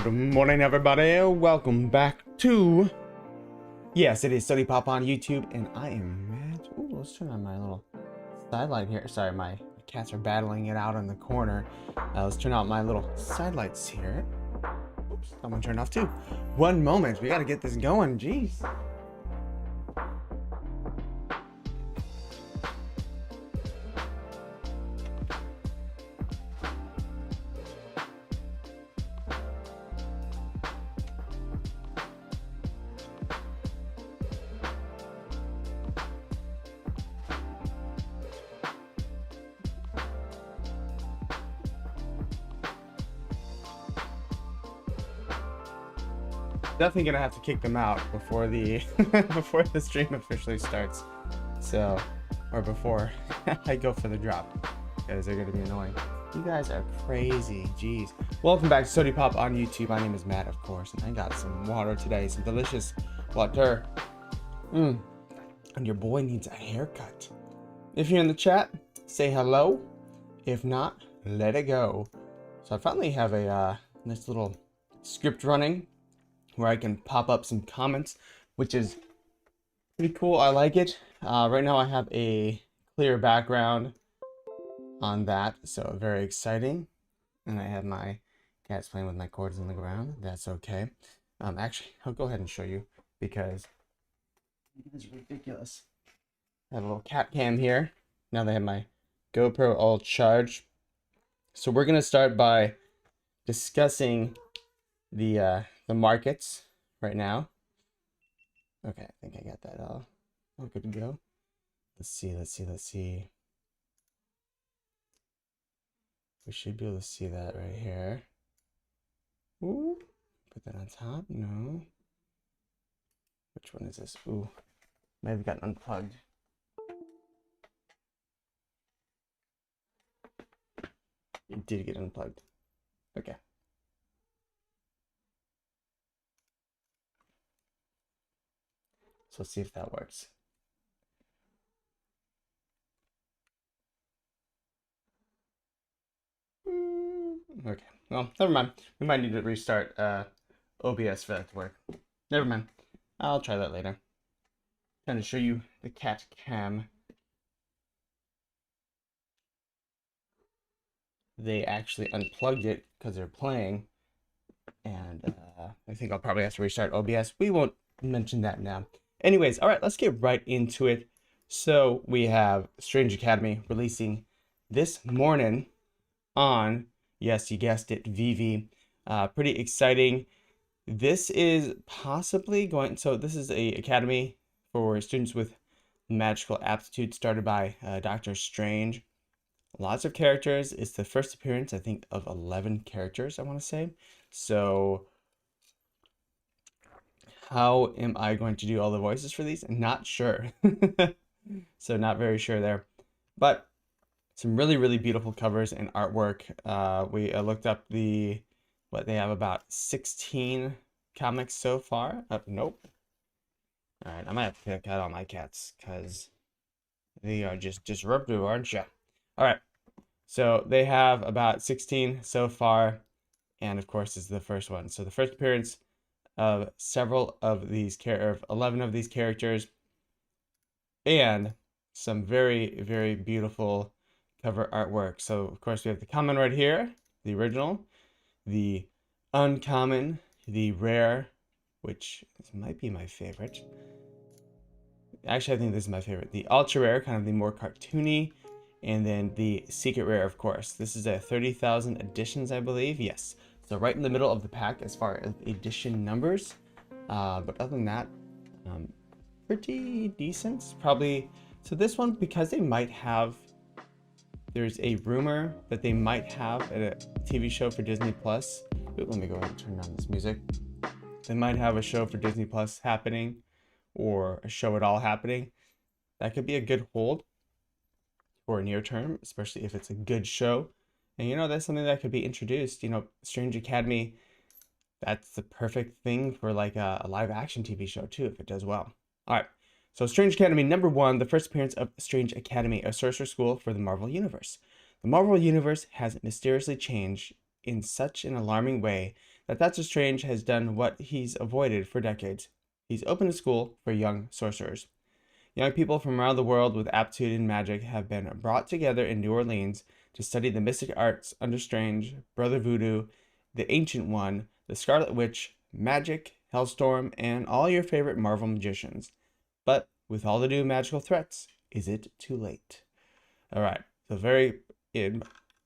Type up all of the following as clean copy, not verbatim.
Good morning, everybody. Welcome back to... Yes, it is Sodi Pop on YouTube, and I am Matt. Ooh, let's turn on my little sidelight here. Sorry, my cats are battling it out in the corner. Let's turn out my little sidelights here. Oops, that one turned off too. One moment, we gotta get this going, jeez. Definitely gonna have to kick them out before the before the stream officially starts, so, or before I go for the drop, because they're gonna be annoying. You guys are crazy, jeez. Welcome back to Sodi Pop on YouTube. My name is Matt, of course, and I got some water today, some delicious water. And your boy needs a haircut. If you're in the chat, say hello. If not, let it go. So I finally have a nice little script running where I can pop up some comments, which is pretty cool. I like it. Right now I have a clear background on that, so very exciting. And I have my cats playing with my cords on the ground. That's okay. Actually, I'll go ahead and show you because it's ridiculous. I have a little cat cam here. Now they have my GoPro all charged. So we're gonna start by discussing the markets right now. Okay, I think I got that all good to go. Let's see. We should be able to see that right here. Ooh, put that on top. No. Which one is this? Ooh, might have gotten unplugged. It did get unplugged. Okay. So let's see if that works. Okay, well, never mind. We might need to restart OBS for that to work. Never mind. I'll try that later. Trying to show you the cat cam. They actually unplugged it because they're playing. And I think I'll probably have to restart OBS. We won't mention that now. Anyways, all right, let's get right into it. So we have Strange Academy releasing this morning on, yes, you guessed it, VeVe. Pretty exciting. This is possibly going, so this is a academy for students with magical aptitude started by Dr. Strange. Lots of characters. It's the first appearance, I think, of 11 characters, I want to say. So how am I going to do all the voices for these? Not sure. So not very sure there. But some really, really beautiful covers and artwork. We looked up what they have, about 16 comics so far. Nope. All right, I might have to pick out all my cats because they are just disruptive, aren't you? All right, so they have about 16 so far, and of course this is the first one. So the first appearance of several of these 11 of these characters, and some very, very beautiful cover artwork. So of course we have the common right here, the original, the uncommon, the rare, which might be my favorite. Actually, I think this is my favorite. The ultra rare, kind of the more cartoony, and then the secret rare, of course. This is a 30,000 editions, I believe. Yes. So right in the middle of the pack as far as edition numbers. But other than that, pretty decent. Probably. So this one, because they might have, there's a rumor that they might have a TV show for Disney Plus. Let me go ahead and turn down this music. They might have a show for Disney Plus happening, or a show at all happening. That could be a good hold for a near term, especially if it's a good show. And you know, that's something that could be introduced. You know, Strange Academy, that's the perfect thing for like a live action TV show too, if it does well. All right, so Strange Academy #1, the first appearance of Strange Academy, a sorcerer school for the Marvel Universe. The Marvel Universe has mysteriously changed in such an alarming way that Doctor Strange has done what he's avoided for decades. He's opened a school for young sorcerers. Young people from around the world with aptitude in magic have been brought together in New Orleans to study the mystic arts under Strange, Brother Voodoo, the Ancient One, the Scarlet Witch, magic, Hellstorm, and all your favorite Marvel magicians. But with all the new magical threats, is it too late? All right, so very,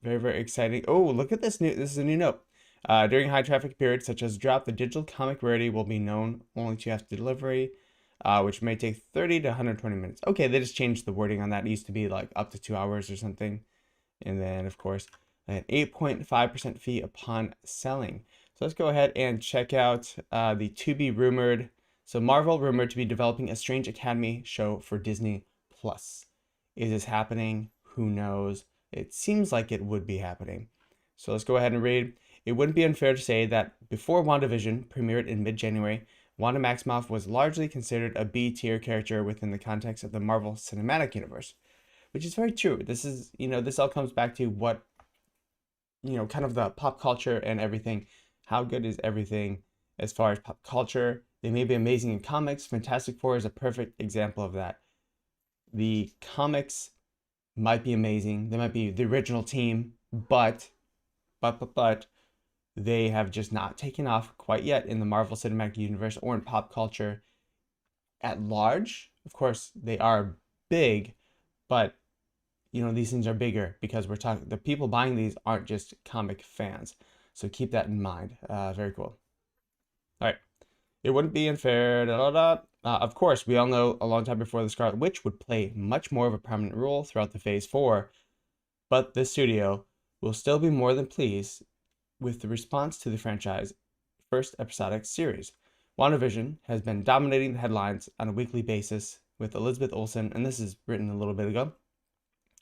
very exciting. Oh, look at this this is a new note. During high traffic periods such as drop, the digital comic rarity will be known only to after delivery, which may take 30 to 120 minutes. Okay, they just changed the wording on that. It used to be like up to 2 hours or something. And then, of course, an 8.5% fee upon selling. So let's go ahead and check out the to be rumored. So Marvel rumored to be developing a Strange Academy show for Disney Plus. Is this happening? Who knows? It seems like it would be happening. So let's go ahead and read. It wouldn't be unfair to say that before WandaVision premiered in mid-January, Wanda Maximoff was largely considered a B-tier character within the context of the Marvel Cinematic Universe, which is very true. This is, this all comes back to what, kind of the pop culture and everything. How good is everything as far as pop culture? They may be amazing in comics. Fantastic Four is a perfect example of that. The comics might be amazing. They might be the original team, but they have just not taken off quite yet in the Marvel Cinematic Universe or in pop culture at large. Of course, they are big, but these things are bigger because we're talking, the people buying these aren't just comic fans. So keep that in mind. Very cool. All right. It wouldn't be unfair. Of course, we all know a long time before the Scarlet Witch would play much more of a prominent role throughout the Phase 4, but the studio will still be more than pleased with the response to the franchise first episodic series. WandaVision has been dominating the headlines on a weekly basis with Elizabeth Olsen, and this is written a little bit ago,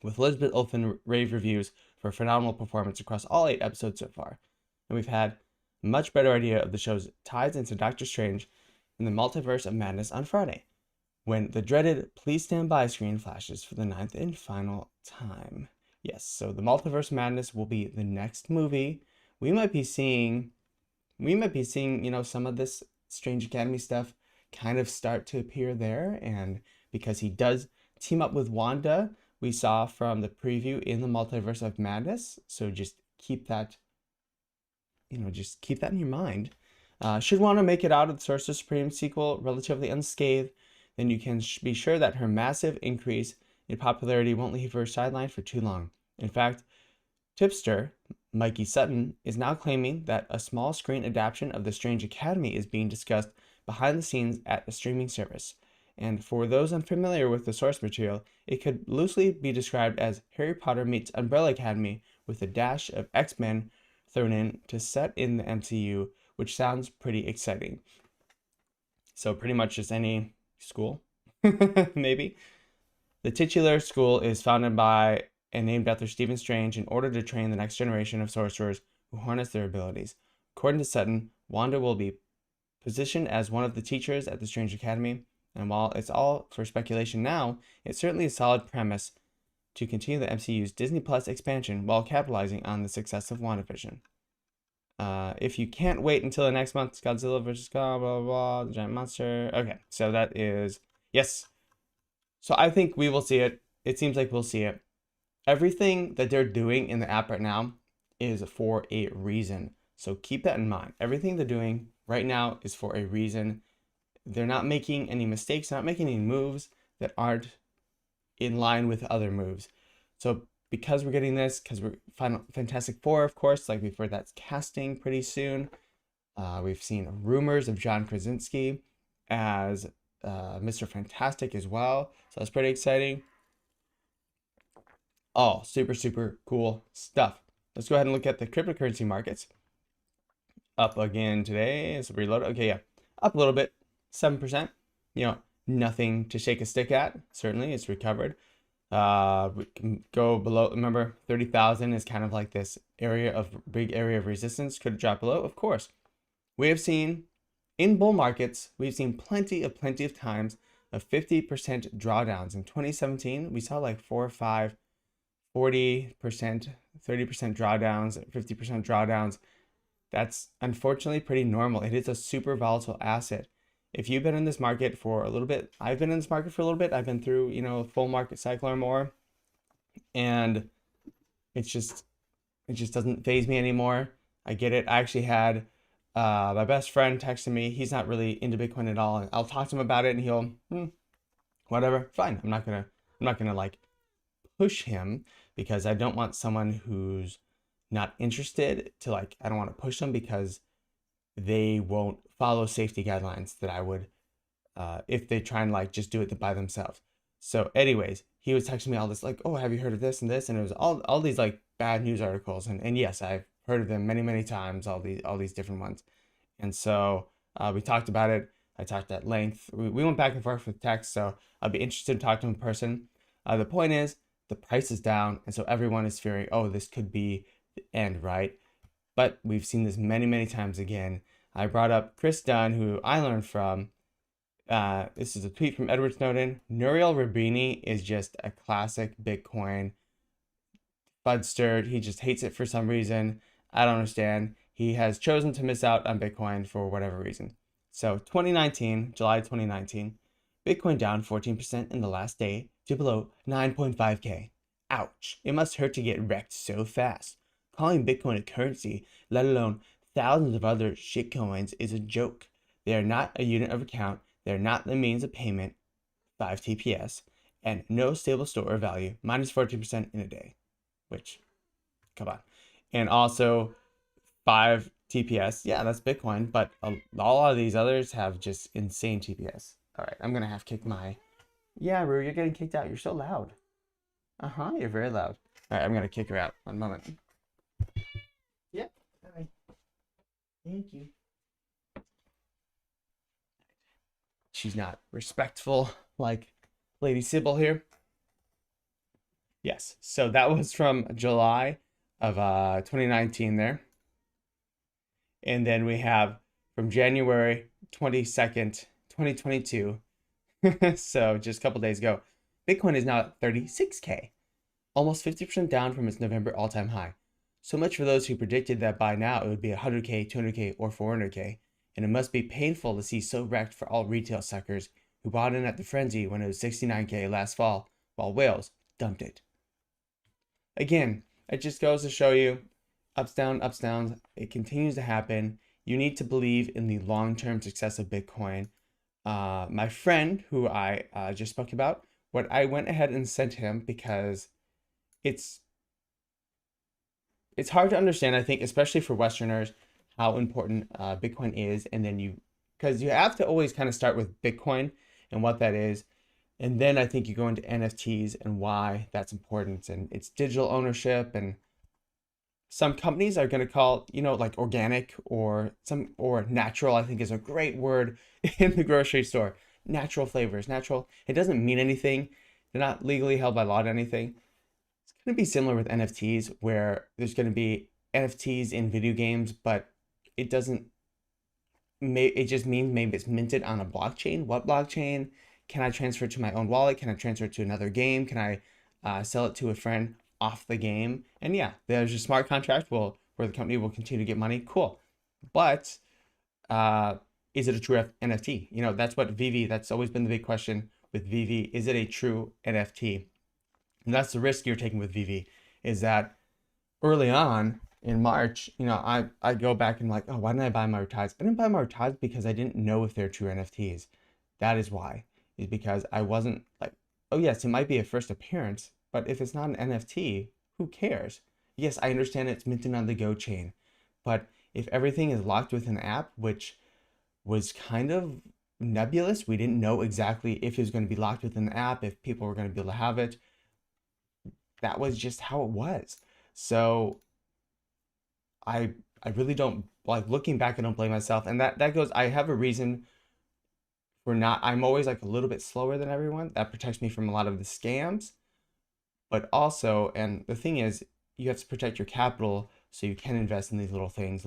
with Elizabeth Olsen rave reviews for a phenomenal performance across all 8 episodes so far. And we've had a much better idea of the show's ties into Doctor Strange and the Multiverse of Madness on Friday, when the dreaded Please Stand By screen flashes for the 9th and final time. Yes, so the Multiverse of Madness will be the next movie. We might be seeing, some of this Strange Academy stuff kind of start to appear there. And because he does team up with Wanda, we saw from the preview in the Multiverse of Madness. So just keep that, keep that in your mind. Should Wanda make it out of the Sorcerer Supreme sequel relatively unscathed, then you can be sure that her massive increase in popularity won't leave her sidelined for too long. In fact, tipster Mikey Sutton is now claiming that a small screen adaptation of the Strange Academy is being discussed behind the scenes at a streaming service. And for those unfamiliar with the source material, it could loosely be described as Harry Potter meets Umbrella Academy with a dash of X-Men thrown in to set in the MCU, which sounds pretty exciting. So pretty much just any school, maybe. The titular school is founded by and named after Stephen Strange in order to train the next generation of sorcerers who harness their abilities. According to Sutton, Wanda will be positioned as one of the teachers at the Strange Academy, and while it's all for speculation now, it's certainly a solid premise to continue the MCU's Disney Plus expansion while capitalizing on the success of WandaVision. If you can't wait until the next month's Godzilla vs. Kong, blah, blah, blah, the giant monster. Okay, so that is, yes. So I think we will see it. It seems like we'll see it. Everything that they're doing in the app right now is for a reason. So keep that in mind. Everything they're doing right now is for a reason. They're not making any mistakes, not making any moves that aren't in line with other moves. So because we're getting this, because we're Fantastic Four, of course, like we've heard that's casting pretty soon. We've seen rumors of John Krasinski as Mr. Fantastic as well. So that's pretty exciting. Oh, super cool stuff. Let's go ahead and look at the cryptocurrency markets. Up again today. It's reloaded. Okay, yeah. Up a little bit. 7%. Nothing to shake a stick at. Certainly, it's recovered. We can go below. Remember, 30,000 is kind of like this big area of resistance. Could it drop below? Of course. We have seen, in bull markets, we've seen plenty of times of 50% drawdowns. In 2017, we saw like 4 or 5 40%, 30% drawdowns, 50% drawdowns. That's unfortunately pretty normal. It is a super volatile asset. If you've been in this market for a little bit, I've been in this market for a little bit. I've been through, a full market cycle or more, and it's just it just doesn't phase me anymore. I get it. I actually had my best friend texting me. He's not really into Bitcoin at all. I'll talk to him about it, and he'll, whatever, fine. I'm not gonna like push him because I don't want someone who's not interested to like. I don't want to push them because they won't follow safety guidelines that I would if they try and like just do it by themselves. So, anyways, he was texting me all this like, oh, have you heard of this and this? And it was all these like bad news articles, and yes, I've heard of them many times, all these different ones. And so we talked about it. I talked at length. We went back and forth with text, so I'll be interested to talk to him in person. The point is, the price is down, and so everyone is fearing, oh, this could be the end, right? But we've seen this many times again. I brought up Chris Dunn, who I learned from. This is a tweet from Edward Snowden. Nouriel Roubini is just a classic Bitcoin fudster. He just hates it for some reason. I don't understand. He has chosen to miss out on Bitcoin for whatever reason. So July 2019, Bitcoin down 14% in the last day to below 9.5K. Ouch. It must hurt to get wrecked so fast. Calling Bitcoin a currency, let alone thousands of other shitcoins, is a joke. They are not a unit of account. They're not the means of payment, 5 TPS, and no stable store or value, minus 14% in a day. Which, come on. And also 5 TPS, yeah, that's Bitcoin, but all of these others have just insane TPS. All right, I'm gonna have to kick my, yeah, Rue, you're getting kicked out. You're so loud. You're very loud. All right, I'm gonna kick her out. One moment. Yep. All right. Thank you. She's not respectful like Lady Sybil here. Yes, so that was from July of 2019 there. And then we have from January 22nd, 2022. So just a couple days ago, Bitcoin is now at 36K, almost 50% down from its November all-time high. So much for those who predicted that by now it would be 100K, 200K, or 400K. And it must be painful to see so wrecked for all retail suckers who bought in at the frenzy when it was 69K last fall, while whales dumped it. Again, it just goes to show you, ups, downs. It continues to happen. You need to believe in the long-term success of Bitcoin. My friend, who I just spoke about, what I went ahead and sent him because it's hard to understand, I think, especially for Westerners, how important Bitcoin is, and then because you have to always kind of start with Bitcoin and what that is, and then I think you go into NFTs and why that's important, and it's digital ownership, and some companies are going to call, like organic or natural, I think is a great word in the grocery store. Natural flavors, natural. It doesn't mean anything. They're not legally held by law to anything. It's going to be similar with NFTs, where there's going to be NFTs in video games, but it just means maybe it's minted on a blockchain. What blockchain? Can I transfer it to my own wallet? Can I transfer it to another game? Can I sell it to a friend off the game? And yeah, there's a smart contract where the company will continue to get money. Cool. But is it a true NFT? That's what VeVe, that's always been the big question with VeVe. Is it a true NFT? And that's the risk you're taking with VeVe, is that early on in March, I go back and like, oh, why didn't I buy my reties? I didn't buy my reties because I didn't know if they're true NFTs. That is why, is because I wasn't like, oh yes, it might be a first appearance, but if it's not an NFT, who cares? Yes, I understand it's minted on the Go chain, but if everything is locked with an app, which was kind of nebulous, we didn't know exactly if it was going to be locked within the app, if people were going to be able to have it. That was just how it was. So I really don't, like, looking back, I don't blame myself. And that goes, I have a reason for not, I'm always like a little bit slower than everyone. That protects me from a lot of the scams. But also, and the thing is, you have to protect your capital so you can invest in these little things.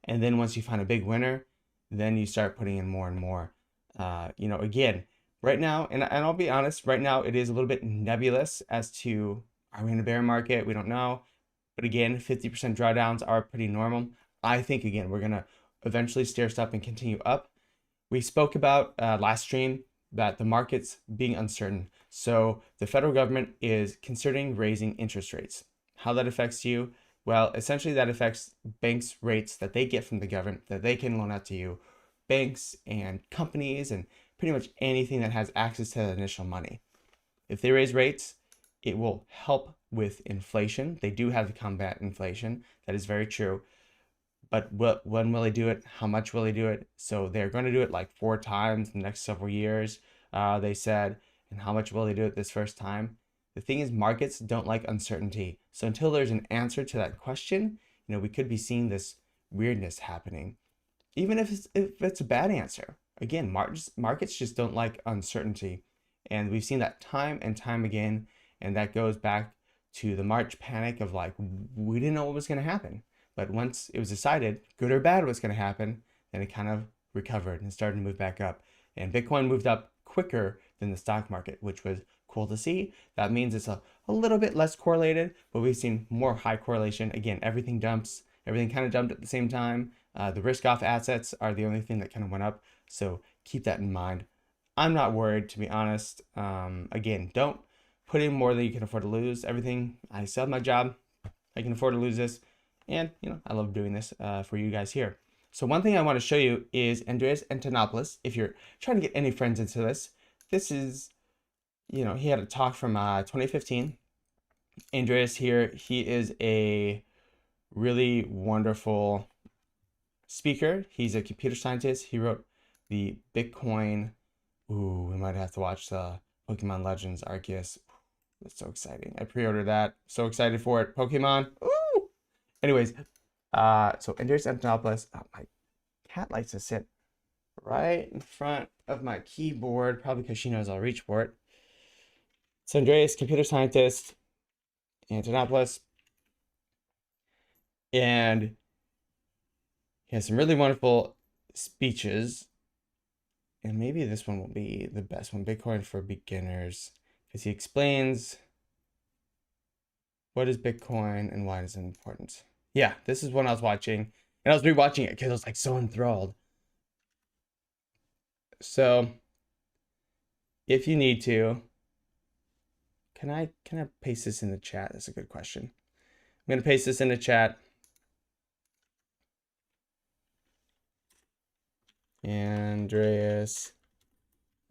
And then once you find a big winner, then you start putting in more and more. Again, right now, and I'll be honest, right now it is a little bit nebulous as to, are we in a bear market? We don't know. But again, 50% drawdowns are pretty normal. I think, again, we're going to eventually stair step and continue up. We spoke about last stream that the market's being uncertain. So the federal government is considering raising interest rates. How that affects you? Well, essentially that affects banks' rates that they get from the government that they can loan out to you, banks and companies and pretty much anything that has access to that initial money. If they raise rates, it will help with inflation. They do have to combat inflation. That is very true. But when will they do it? How much will they do it? So they're going to do it like 4 times in the next several years, they said. And how much will they do it this first time? The thing is, markets don't like uncertainty. So until there's an answer to that question, we could be seeing this weirdness happening. Even if it's a bad answer. Again, markets just don't like uncertainty. And we've seen that time and time again. And that goes back to the March panic of like, we didn't know what was going to happen. But once it was decided, good or bad, what's going to happen, then it kind of recovered and started to move back up. And Bitcoin moved up quicker than the stock market, which was cool to see. That means it's a little bit less correlated, but we've seen more high correlation. Again, everything dumps. Everything kind of dumped at the same time. The risk-off assets are the only thing that kind of went up. So keep that in mind. I'm not worried, to be honest. Again, don't put in more than you can afford to lose. Everything, I still have my job. I can afford to lose this. And, I love doing this for you guys here. So one thing I want to show you is Andreas Antonopoulos. If you're trying to get any friends into this, this is, he had a talk from 2015. Andreas here, he is a really wonderful speaker. He's a computer scientist. He wrote the Bitcoin. Ooh, we might have to watch the Pokemon Legends Arceus. That's so exciting. I pre-ordered that. So excited for it. Pokemon. Ooh! Anyways, so Andreas Antonopoulos. Oh, my cat likes to sit right in front of my keyboard, probably because she knows I'll reach for it. So Andreas, computer scientist, Antonopoulos. And he has some really wonderful speeches. And maybe this one will be the best one, Bitcoin for Beginners, because he explains what is Bitcoin and why it is important. Yeah, this is one I was watching, and I was rewatching it because I was like so enthralled. So, if you need to, can I paste this in the chat? That's a good question. I'm gonna paste this in the chat. Andreas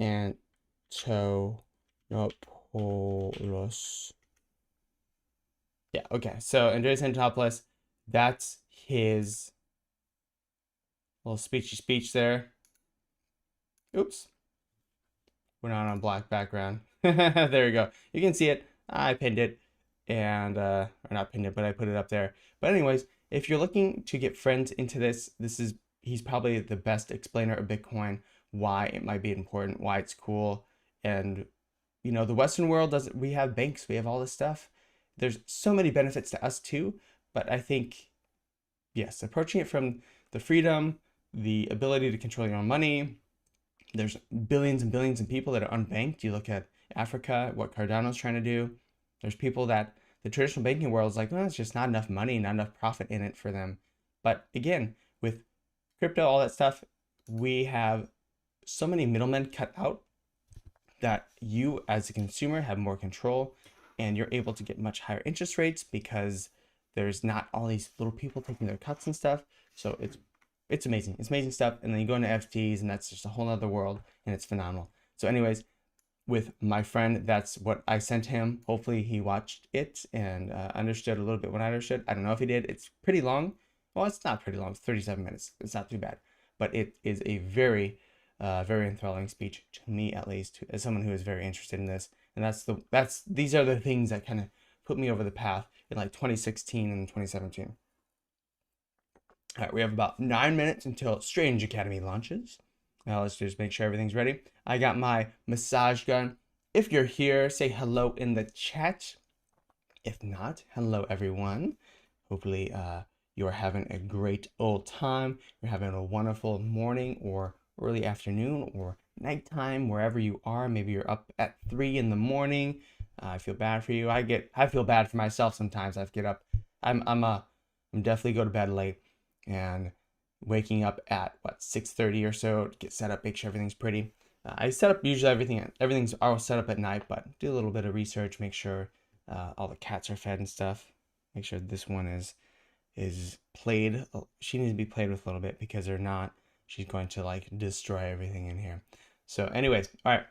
Antonopoulos. Yeah, okay. So Andreas Antonopoulos, that's his little speechy speech there. Oops. We're not on a black background. There you go. You can see it. I pinned it and or not pinned it, but I put it up there. But anyways, if you're looking to get friends into this, he's probably the best explainer of Bitcoin, why it might be important, why it's cool. And the Western world we have banks, we have all this stuff. There's so many benefits to us too, but I think, yes, approaching it from the freedom, the ability to control your own money. There's billions and billions of people that are unbanked. You look at Africa, what Cardano's trying to do. There's people that the traditional banking world is like, well, it's just not enough money, not enough profit in it for them. But again, with crypto, all that stuff, we have so many middlemen cut out that you as a consumer have more control, and you're able to get much higher interest rates because there's not all these little people taking their cuts and stuff. So it's amazing. It's amazing stuff. And then you go into FTs, and that's just a whole other world, and it's phenomenal. So anyways, with my friend, that's what I sent him. Hopefully he watched it and understood a little bit what I understood. I don't know if he did. It's pretty long. Well, it's not pretty long. It's 37 minutes. It's not too bad. But it is a very, very enthralling speech, to me at least, as someone who is very interested in this. And these are the things that kind of put me over the path in like 2016 and 2017. All right, we have about 9 minutes until Strange Academy launches. Now let's just make sure everything's ready. I got my massage gun. If you're here, say hello in the chat. If not, hello everyone. Hopefully you're having a great old time. You're having a wonderful morning or early afternoon or nighttime, wherever you are. Maybe you're up at 3 in the morning. I feel bad for you. I feel bad for myself sometimes. I have to get up I'm definitely go to bed late and waking up at what 6:30 or so to get set up, make sure everything's pretty. I set up usually everything's all set up at night, but do a little bit of research, make sure all the cats are fed and stuff. Make sure this one is played. She needs to be played with a little bit because they're not. She's going to like destroy everything in here. So, anyways, all right.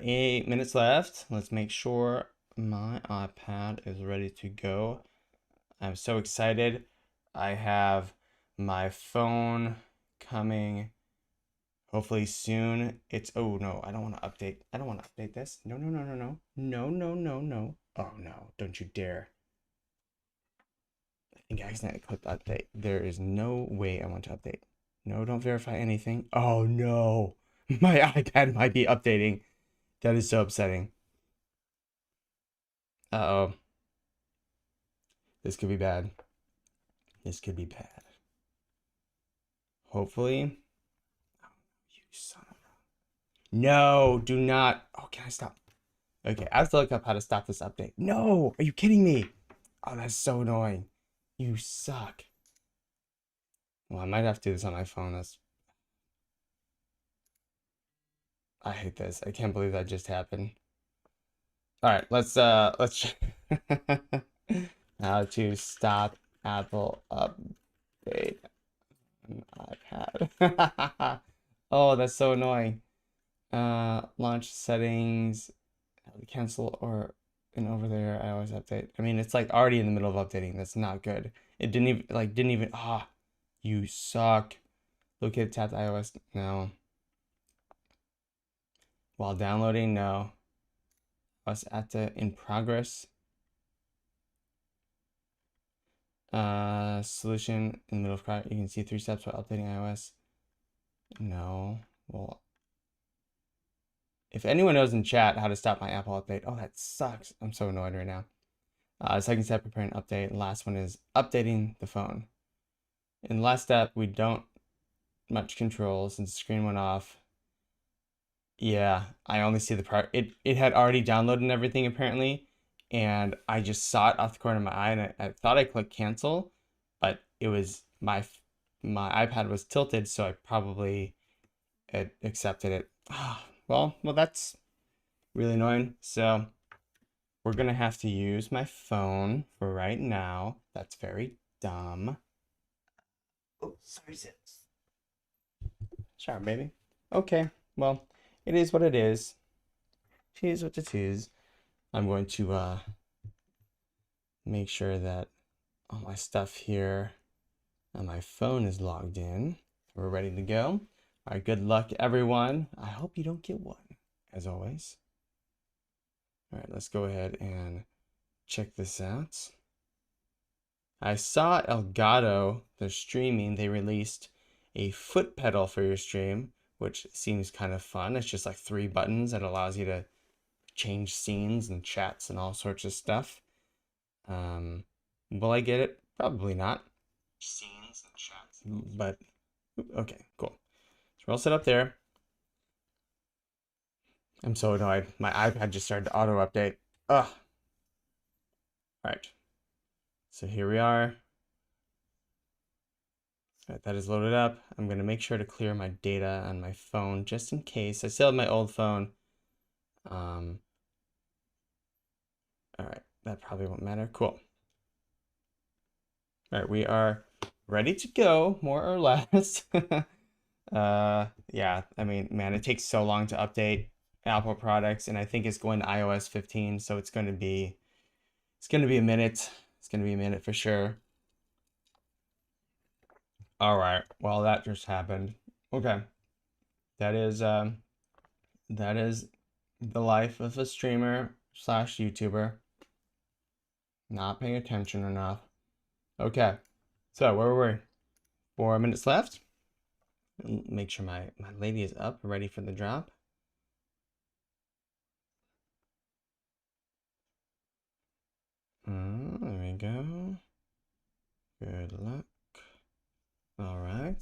8 minutes left. Let's make sure my iPad is ready to go. I'm so excited. I have my phone coming hopefully soon. It's, oh no, I don't want to update. I don't want to update this. No, no, no, no, no. No, no, no, no. Oh no, don't you dare. I think I accidentally clicked update. There is no way I want to update. No, don't verify anything. Oh no. My iPad might be updating. That is so upsetting. Uh-oh. This could be bad. This could be bad. Hopefully. Oh, you son of a... No, do not. Oh, can I stop? Okay, I have to look up how to stop this update. No, are you kidding me? Oh, that's so annoying. You suck. Well, I might have to do this on my phone. I hate this. I can't believe that just happened. All right, let's how to stop Apple update on iPad. Oh, that's so annoying. Launch settings, cancel or an over there iOS update. I mean, it's like already in the middle of updating. That's not good. It didn't even you suck. Locate tapped iOS. No. While downloading, no. Was at the in progress. Solution in the middle of project. You can see 3 steps while updating iOS. No. Well, if anyone knows in chat how to stop my Apple update, oh, that sucks. I'm so annoyed right now. Second step, preparing an update. Last one is updating the phone. In the last step, we don't much control since the screen went off. Yeah, I only see the part. It had already downloaded and everything apparently, and I just saw it off the corner of my eye, and I thought I clicked cancel, but it was my iPad was tilted, so I probably accepted it. Well, that's really annoying. So we're gonna have to use my phone for right now. That's very dumb. Oh, sorry, sis. Sorry, baby. Okay, well, it is what it is. It is what it is. I'm going to make sure that all my stuff here on my phone is logged in. We're ready to go. All right, good luck, everyone. I hope you don't get one, as always. All right, let's go ahead and check this out. I saw Elgato, they're streaming, they released a foot pedal for your stream, which seems kind of fun. It's just like 3 buttons that allows you to change scenes and chats and all sorts of stuff. Will I get it? Probably not. Scenes and chats. But, okay, cool. So we're all set up there. I'm so annoyed. My iPad just started to auto update. Ugh. All right. So here we are. All right, that is loaded up. I'm going to make sure to clear my data on my phone just in case. I still have my old phone. All right, that probably won't matter. Cool. All right, we are ready to go, more or less. Yeah, I mean, man, it takes so long to update Apple products, and I think it's going to iOS 15, so it's going to be a minute. It's going to be a minute for sure. All right, well, that just happened. Okay, that is the life of a streamer / YouTuber. Not paying attention enough. Okay, so where were we? 4 minutes left. Make sure my lady is up, ready for the drop. There we go. Good luck. All right.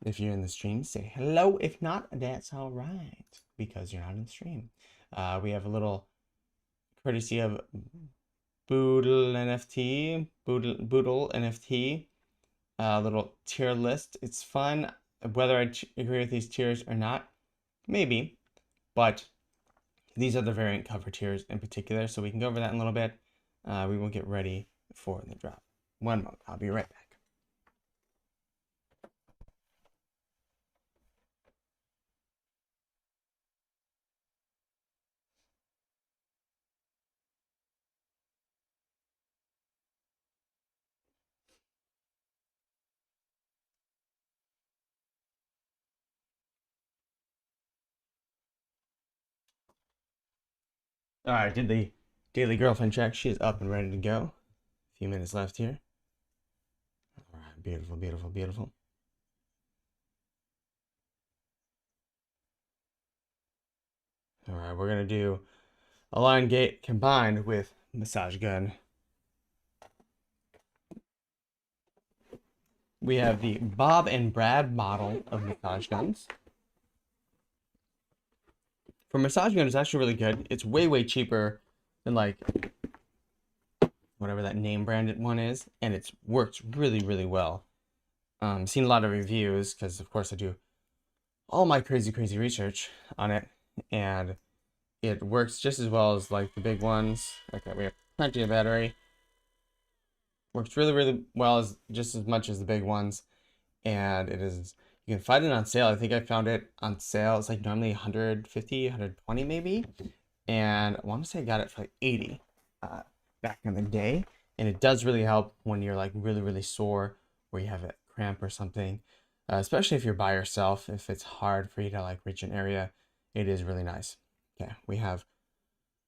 If you're in the stream, say hello. If not, that's all right, because you're not in the stream. We have a little courtesy of Boodle NFT, Boodle NFT, little tier list. It's fun. Whether I agree with these tiers or not, maybe, but these are the variant cover tiers in particular, so we can go over that in a little bit. We will get ready for the drop. One moment, I'll be right back. All right, did the daily girlfriend check. She is up and ready to go. A few minutes left here. All right, beautiful, beautiful, beautiful. All right, we're gonna do a line gate combined with massage gun. We have the Bob and Brad model of massage guns. For massage gun, it's actually really good. It's way, way cheaper than like whatever that name branded one is, and it works really, really well. Seen a lot of reviews because, of course, I do all my crazy, crazy research on it, and it works just as well as like the big ones. Okay, we have plenty of battery. Works really, really well as just as much as the big ones, and it is. You can find it on sale. I think I found it on sale. It's like normally 150, 120 maybe, and I want to say I got it for like 80 back in the day, and it does really help when you're like really, really sore or you have a cramp or something, especially if you're by yourself. If it's hard for you to like reach an area, it is really nice. Okay, we have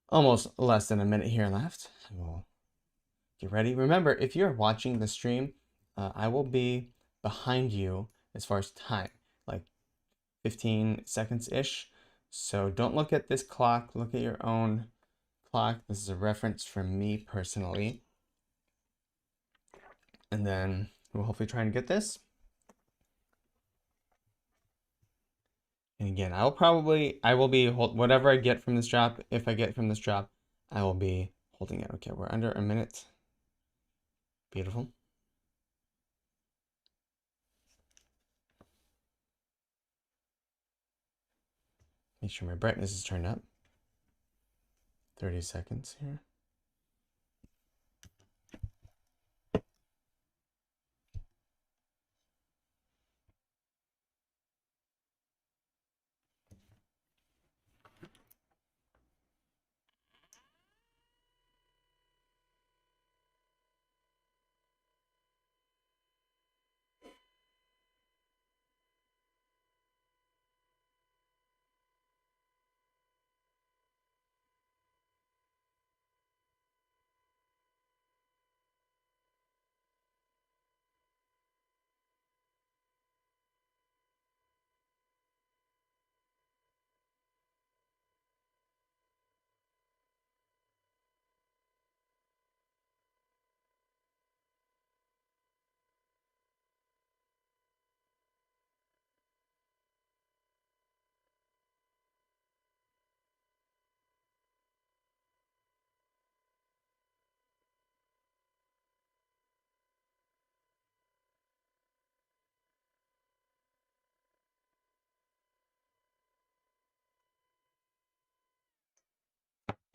almost less than a minute here left. We'll get ready. Remember, if you're watching the stream, I will be behind you as far as time, like 15 seconds-ish. So don't look at this clock, look at your own clock. This is a reference from me personally. And then we'll hopefully try and get this. And again, I will be whatever I get from this drop, if I get from this drop, I will be holding it. Okay, we're under a minute. Beautiful. Make sure my brightness is turned up. 30 seconds here.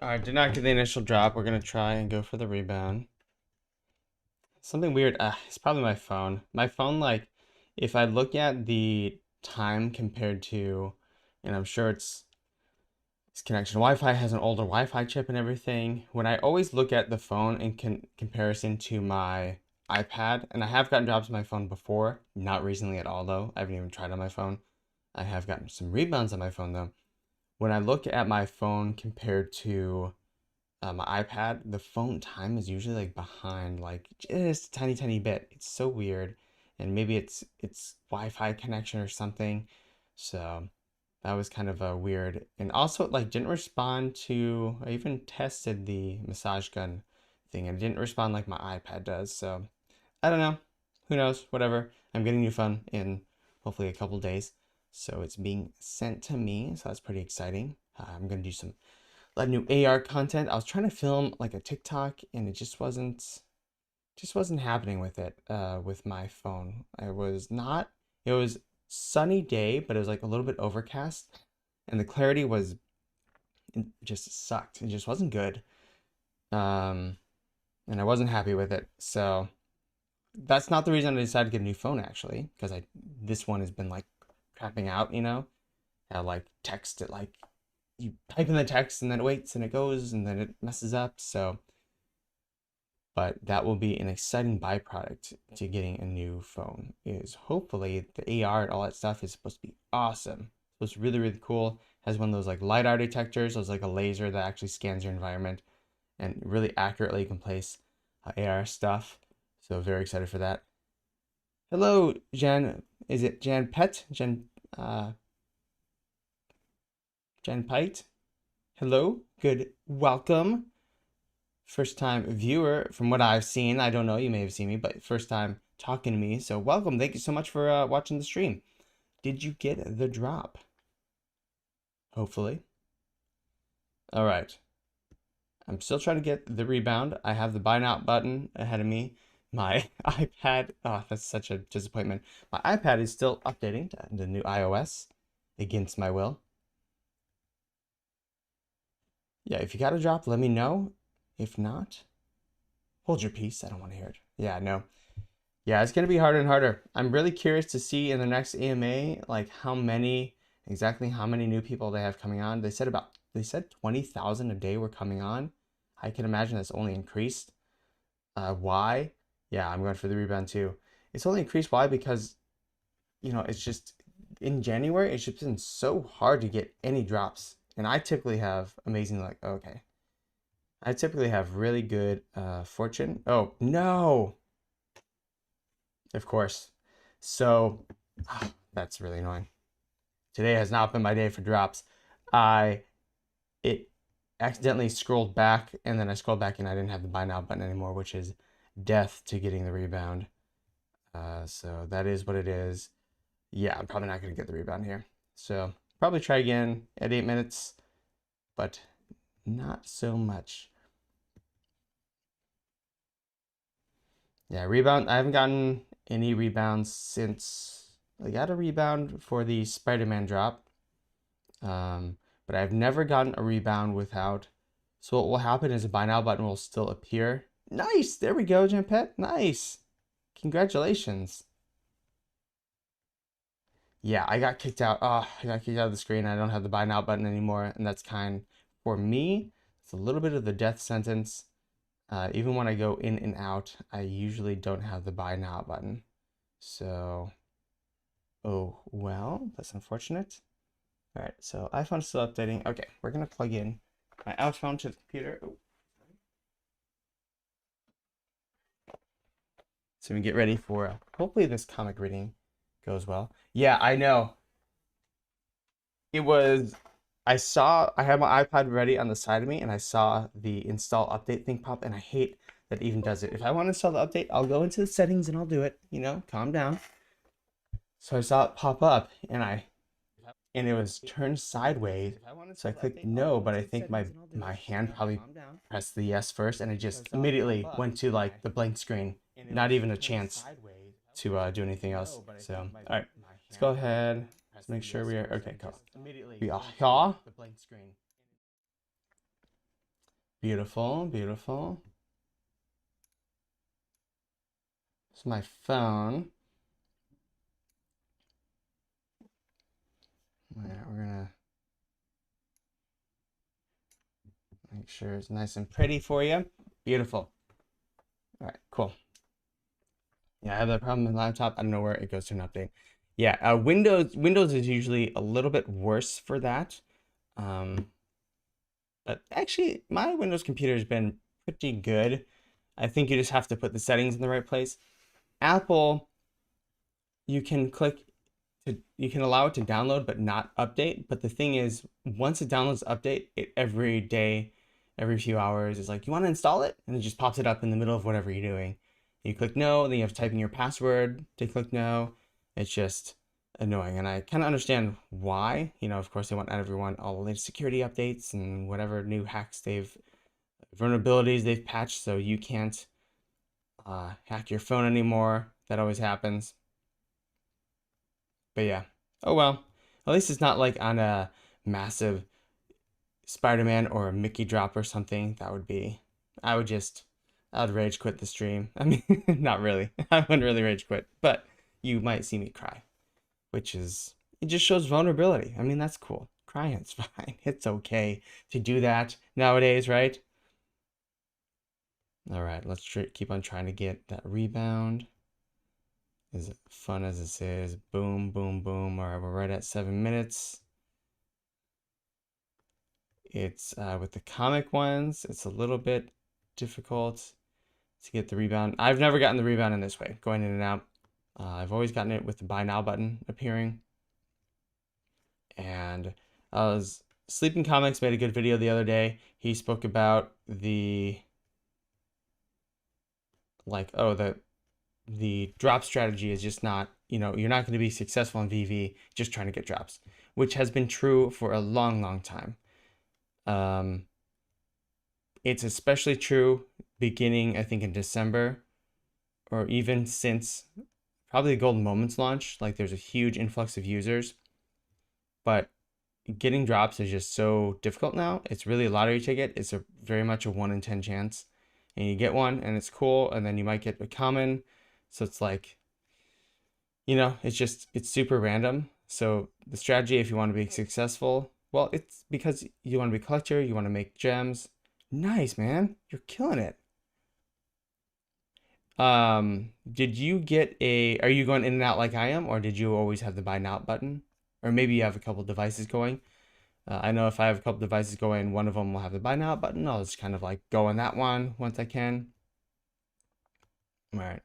All right, did not get the initial drop. We're gonna try and go for the rebound. Something weird. It's probably my phone. My phone, like, if I look at the time compared to, and I'm sure it's connection. Wi-Fi has an older Wi-Fi chip and everything. When I always look at the phone in comparison to my iPad, and I have gotten drops on my phone before, not recently at all though. I haven't even tried on my phone. I have gotten some rebounds on my phone though. When I look at my phone compared to my iPad, the phone time is usually like behind like just a tiny, tiny bit. It's so weird, and maybe it's Wi-Fi connection or something. So that was kind of a weird, and also like didn't respond to. I even tested the massage gun thing, and it didn't respond like my iPad does. So I don't know. Who knows? Whatever. I'm getting new phone in hopefully a couple days, so it's being sent to me. So that's pretty exciting. I'm gonna do some a lot of new AR content. I was trying to film like a TikTok and it just wasn't happening with it with my phone. It was sunny day, but it was like a little bit overcast and the clarity was it just sucked. It just wasn't good. Um and I wasn't happy with it. So that's not the reason I decided to get a new phone actually, because I this one has been like crapping out, you know. I like text it like you type in the text and then it waits and it goes and then it messes up. So, but that will be an exciting byproduct to getting a new phone. Is hopefully the AR and all that stuff is supposed to be awesome. It's really really cool. Has one of those like lidar detectors. So it's like a laser that actually scans your environment and really accurately can place AR stuff. So very excited for that. Hello, Jen. Is it Jan Pet? Jen Pite? Hello, good welcome. First time viewer from what I've seen. I don't know, you may have seen me, but first time talking to me. So welcome. Thank you so much for watching the stream. Did you get the drop? Hopefully. All right. I'm still trying to get the rebound. I have the buy now button ahead of me. My iPad, oh, that's such a disappointment. My iPad is still updating to the new iOS against my will. Yeah, if you got a drop, let me know. If not, hold your peace. I don't want to hear it. Yeah, no. Yeah, it's going to be harder and harder. I'm really curious to see in the next AMA, like exactly how many new people they have coming on. They said 20,000 a day were coming on. I can imagine that's only increased. Why? Yeah, I'm going for the rebound too. It's only increased. Why? Because, it's just in January, it's just been so hard to get any drops. And I typically have amazing, I typically have really good fortune. Oh, no! Of course. So, that's really annoying. Today has not been my day for drops. It accidentally scrolled back, and then I scrolled back and I didn't have the buy now button anymore, which is death to getting the rebound. So that is what it is. Yeah, I'm probably not going to get the rebound here. So probably try again at 8 minutes, but not so much. Yeah, rebound. I haven't gotten any rebounds since I got a rebound for the Spider-Man drop. But I've never gotten a rebound without. So what will happen is a buy now button will still appear. Nice. There we go, Jampet. Nice. Congratulations. Yeah, I got kicked out. Oh, I got kicked out of the screen. I don't have the buy now button anymore. And that's for me, it's a little bit of the death sentence. Even when I go in and out, I usually don't have the buy now button. So, oh, well, that's unfortunate. All right, so iPhone's still updating. Okay, we're gonna plug in my iPhone to the computer. Oh. So we get ready for, hopefully this comic reading goes well. Yeah, I know. I had my iPad ready on the side of me and I saw the install update thing pop and I hate that it even does it. If I want to install the update, I'll go into the settings and I'll do it, calm down. So I saw it pop up and it was turned sideways. So I clicked no, but I think my hand probably pressed the yes first and it just immediately went to like the blank screen. Not even a chance to do anything else. So, all right, let's go ahead. Let's make sure we are okay. Cool. We are here. Beautiful, beautiful. It's my phone. Yeah, we're gonna make sure it's nice and pretty for you. Beautiful. All right, cool. Yeah, I have that problem with laptop. I don't know where it goes to an update. Yeah, Windows is usually a little bit worse for that. But actually, my Windows computer has been pretty good. I think you just have to put the settings in the right place. Apple, you can allow it to download but not update. But the thing is, once it downloads update, it every day, every few hours is like, you want to install it? And it just pops it up in the middle of whatever you're doing. You click no, then you have to type in your password to click no. It's just annoying. And I kind of understand why. You know, of course, they want everyone all the latest security updates and whatever new hacks vulnerabilities they've patched, so you can't hack your phone anymore. That always happens. But yeah. Oh well. At least it's not like on a massive Spider-Man or a Mickey drop or something. That would be. I would rage quit the stream. I mean, not really. I wouldn't really rage quit, but you might see me cry, which is, it just shows vulnerability. I mean, that's cool. Crying's fine. It's okay to do that nowadays, right? All right, let's keep on trying to get that rebound. As fun as this is, boom, boom, boom. All right, we're right at 7 minutes. It's with the comic ones, it's a little bit difficult to get the rebound. I've never gotten the rebound in this way, going in and out. I've always gotten it with the buy now button appearing. And Sleeping Comics made a good video the other day. He spoke about the drop strategy is just not, you're not going to be successful in VeVe just trying to get drops, which has been true for a long, long time. It's especially true beginning, I think, in December, or even since probably the Golden Moments launch. Like, there's a huge influx of users, but getting drops is just so difficult now. It's really a lottery ticket. It's very much a 1 in 10 chance, and you get one and it's cool, and then you might get a common. So it's like, it's super random. So the strategy, if you want to be successful, well, it's because you want to be a collector, you want to make gems. Nice, man. You're killing it. Did you are you going in and out like I am, or did you always have the buy now button? Or maybe you have a couple devices going. I know if I have a couple devices going, one of them will have the buy now button. I'll just kind of like go on that one once I can. All right.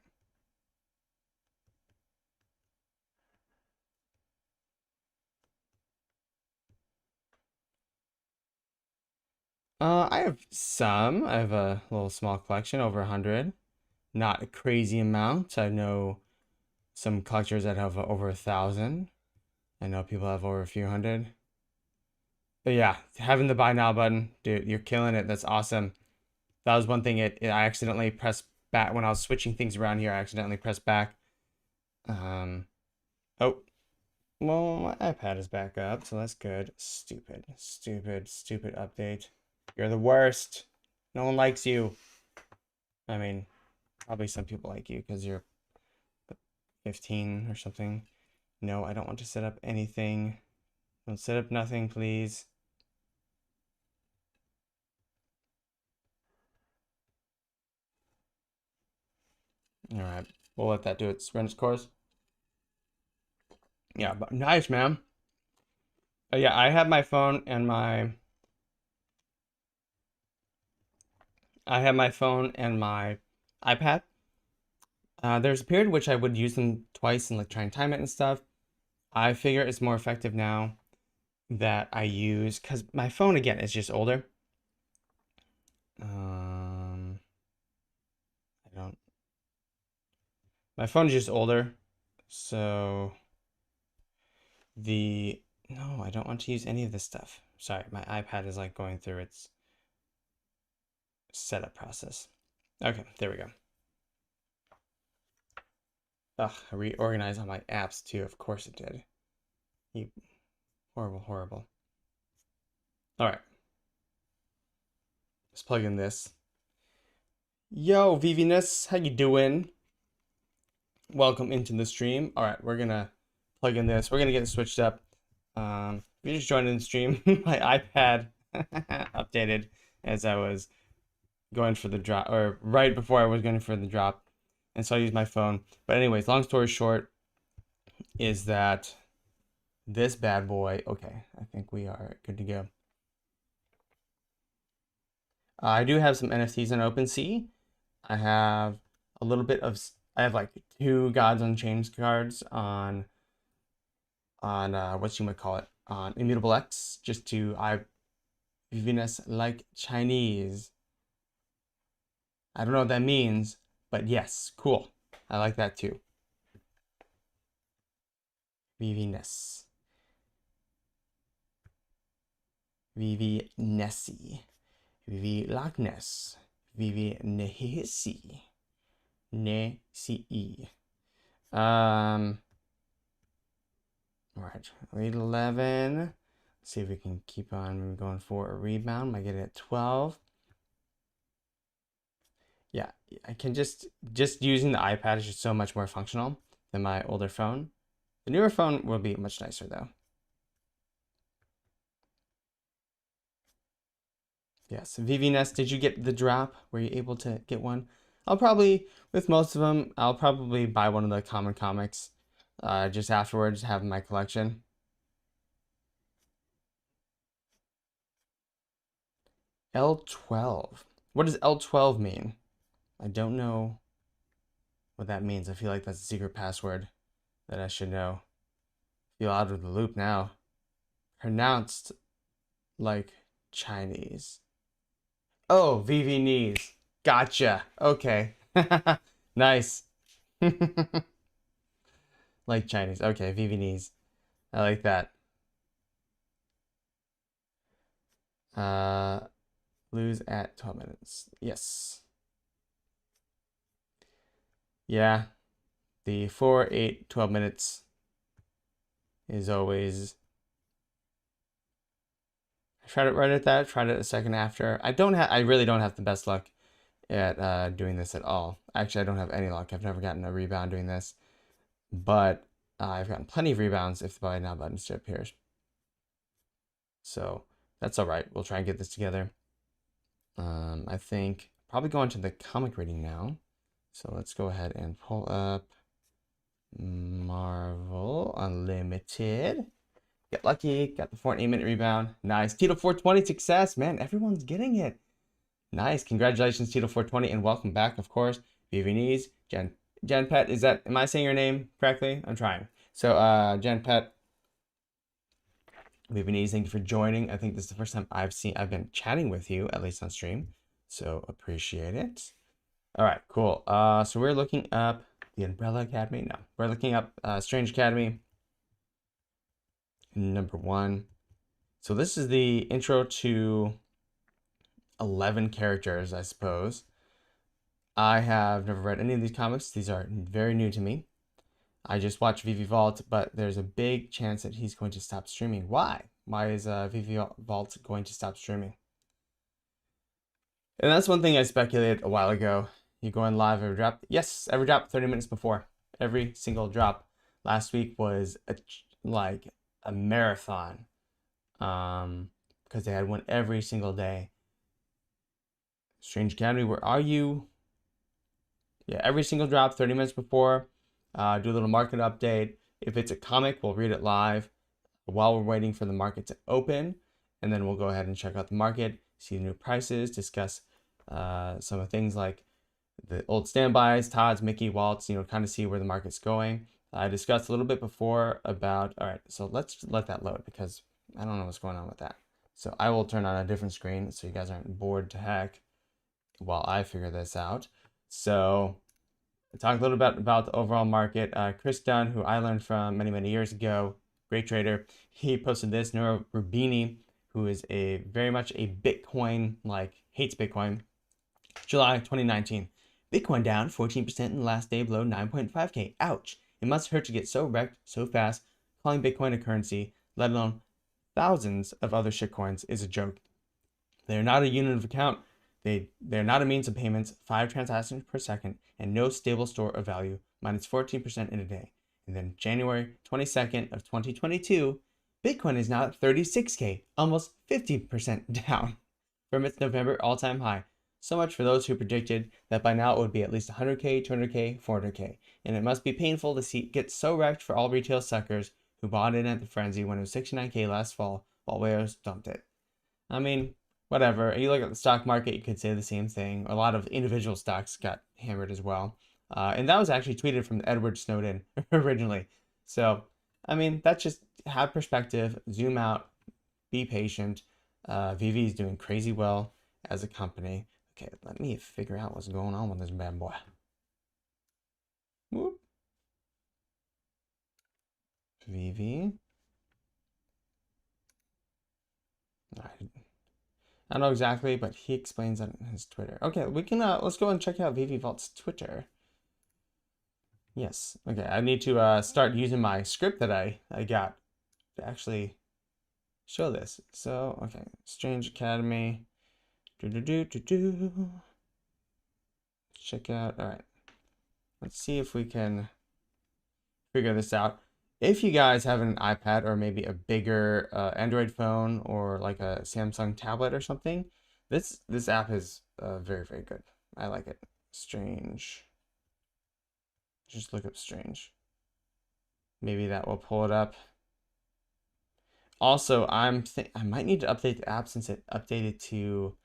I have some. I have a little small collection, over 100. Not a crazy amount. I know some collectors that have over 1,000. I know people have over a few hundred. But yeah, having the buy now button, dude, you're killing it. That's awesome. That was one thing I accidentally pressed back when I was switching things around here. I accidentally pressed back. Oh, well, my iPad is back up, so that's good. Stupid, stupid, stupid update. You're the worst. No one likes you. I mean, probably some people like you because you're 15 or something. No, I don't want to set up anything. Don't set up nothing, please. All right, we'll let that do its run its course. Yeah, but nice, man. Yeah, I have my phone and my iPad. There's a period which I would use them twice and like try and time it and stuff. I figure it's more effective now that I use, because my phone again is just older. I don't. My phone is just older, so no, I don't want to use any of this stuff. Sorry, my iPad is like going through its setup process. Okay, there we go. Ugh, I reorganized all my apps too. Of course it did. You horrible, horrible. All right. Let's plug in this. Yo, VeVe-ness, how you doing? Welcome into the stream. All right, we're gonna plug in this. We're gonna get it switched up. If you just joined in the stream, my iPad updated as I was going for the drop, or right before I was going for the drop, and so I used my phone. But anyways, long story short is that this bad boy, okay, I think we are good to go. I do have some NFTs on OpenSea. I have a little bit of, I have like 2 Gods Unchained cards on what you might call it, on Immutable X, just to VeVe-ness like Chinese. I don't know what that means, but yes, cool. I like that too. VeVe Nessie, VeVe Loch Ness, VeVe Nehisi, Nessie. All right, lead 11. Let's see if we can keep on going for a rebound. Might get it at 12. Yeah, I can just using the iPad is just so much more functional than my older phone. The newer phone will be much nicer though. Yes, VeVe Nest, did you get the drop? Were you able to get one? I'll probably, with most of them, I'll probably buy one of the common comics just afterwards, have in my collection. L12. What does L12 mean? I don't know what that means. I feel like that's a secret password that I should know. Feel out of the loop now. Pronounced like Chinese. Oh, VeVe knees. Gotcha. Okay. Nice. Like Chinese. Okay, VeVe knees. I like that. Lose at 12 minutes. Yes. Yeah. The 4, 8, 12 minutes is always. I tried it right at that. Tried it a second after. I really don't have the best luck at doing this at all. Actually, I don't have any luck. I've never gotten a rebound doing this, but I've gotten plenty of rebounds if the buy now button still appears. So that's all right. We'll try and get this together. I think probably go into the comic reading now. So let's go ahead and pull up Marvel Unlimited. Get lucky, got the 48-minute rebound. Nice. Tito 420 success, man. Everyone's getting it. Nice. Congratulations, Tito 420, and welcome back, of course. VeVe Jen Pet, am I saying your name correctly? I'm trying. So Jen Pet, VeVe, thank you for joining. I think this is the first time I've been chatting with you, at least on stream. So appreciate it. All right, cool. So we're looking up the Umbrella Academy. No, we're looking up Strange Academy. Number 1. So this is the intro to 11 characters, I suppose. I have never read any of these comics. These are very new to me. I just watched VeVe Vault, but there's a big chance that he's going to stop streaming. Why? Why is VeVe Vault going to stop streaming? And that's one thing I speculated a while ago. You go on live every drop. Yes, every drop 30 minutes before. Every single drop. Last week was like a marathon. Because they had one every single day. Strange Academy, where are you? Yeah, every single drop 30 minutes before. Do a little market update. If it's a comic, we'll read it live while we're waiting for the market to open. And then we'll go ahead and check out the market, see the new prices, discuss some of things like the old standbys, Todd's, Mickey, Waltz, kind of see where the market's going. I discussed a little bit before about, all right, so let's let that load because I don't know what's going on with that. So I will turn on a different screen so you guys aren't bored to heck while I figure this out. So I talked a little bit about the overall market. Chris Dunn, who I learned from many, many years ago, great trader, he posted this. Nora Rubini, who is very much a Bitcoin, hates Bitcoin, July 2019. Bitcoin down 14% in the last day below 9.5K. Ouch. It must hurt to get so wrecked so fast. Calling Bitcoin a currency, let alone thousands of other shitcoins, is a joke. They're not a unit of account. They're not a means of payments, 5 transactions per second, and no stable store of value, minus 14% in a day. And then January 22nd of 2022, Bitcoin is now at 36K, almost 50% down from its November all-time high. So much for those who predicted that by now it would be at least 100K, 200K, 400K. And it must be painful to get so wrecked for all retail suckers who bought in at the frenzy when it was 69K last fall while whales dumped it. I mean, whatever. You look at the stock market, you could say the same thing. A lot of individual stocks got hammered as well. And that was actually tweeted from Edward Snowden originally. So, I mean, that's just have perspective, zoom out, be patient. VeVe is doing crazy well as a company. Okay, let me figure out what's going on with this bad boy. Whoop. VeVe. I don't know exactly, but he explains on his Twitter. Okay, we can let's go and check out VeVe Vault's Twitter. Yes. Okay, I need to start using my script that I got to actually show this. So, okay, Strange Academy. Check out. All right. Let's see if we can figure this out. If you guys have an iPad or maybe a bigger Android phone or like a Samsung tablet or something, this app is very, very good. I like it. Strange. Just look up Strange. Maybe that will pull it up. Also, I might need to update the app since it updated to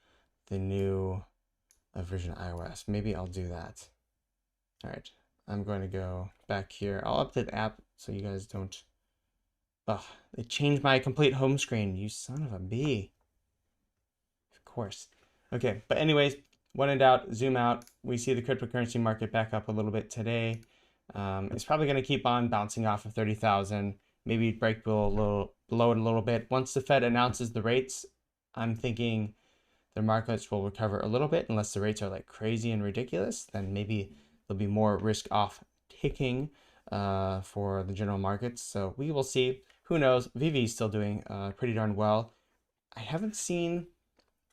the new version of iOS. Maybe I'll do that. All right, I'm going to go back here. I'll update the app so you guys don't. Ugh, it changed my complete home screen. You son of a bee. Of course. Okay, but anyways, when in doubt, zoom out. We see the cryptocurrency market back up a little bit today. It's probably going to keep on bouncing off of 30,000. Maybe break below it a little bit. Once the Fed announces the rates, I'm thinking the markets will recover a little bit unless the rates are like crazy and ridiculous. Then maybe there'll be more risk off taking for the general markets. So we will see. Who knows? VeVe is still doing pretty darn well. I haven't seen,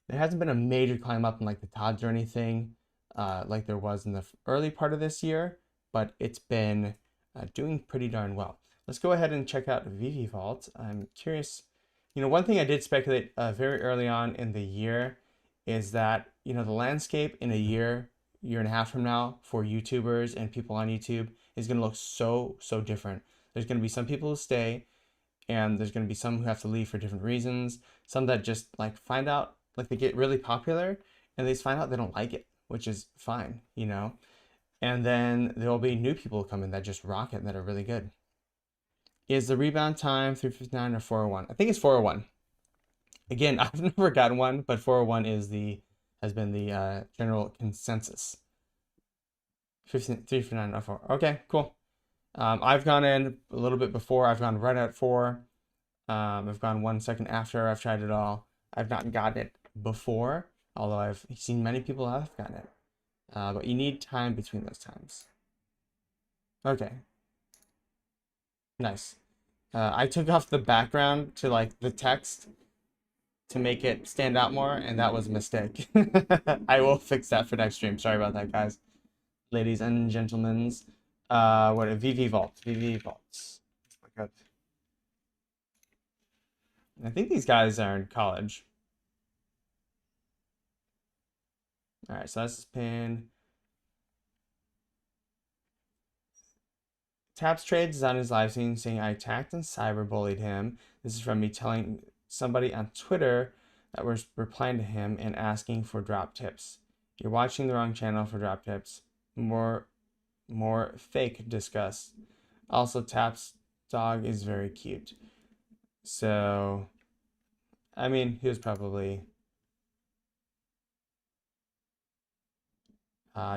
there hasn't been a major climb up in like the TODs or anything like there was in the early part of this year, but it's been doing pretty darn well. Let's go ahead and check out VeVe Vault. I'm curious, you know, one thing I did speculate very early on in the year is that, you know, the landscape in a year and a half from now for YouTubers and people on YouTube is going to look so different. There's going to be some people who stay, and there's going to be some who have to leave for different reasons. Some that just like find out, like they get really popular and they just find out they don't like it, which is fine, you know. And then there'll be new people who come in that just rock it and that are really good. Is the rebound time 359 or 401? I think it's 401. Again, I've never gotten one, but 401 has been the general consensus. 359 or 4. Okay, cool. I've gone in a little bit before. I've gone right at 4. I've gone 1 second after. I've tried it all. I've not gotten it before, although I've seen many people have gotten it. But you need time between those times. Okay. Nice. I took off the background to like the text to make it stand out more, and that was a mistake. I will fix that for next stream. Sorry about that, guys. Ladies and gentlemen. What a VeVe Vault. VeVe Vaults. I think these guys are in college. All right, so that's his pin. Taps Trades is on his live stream saying I attacked and cyberbullied him. This is from me telling somebody on Twitter that was replying to him and asking for drop tips. You're watching the wrong channel for drop tips. More fake discuss. Also, Taps dog is very cute. So, I mean, he was probably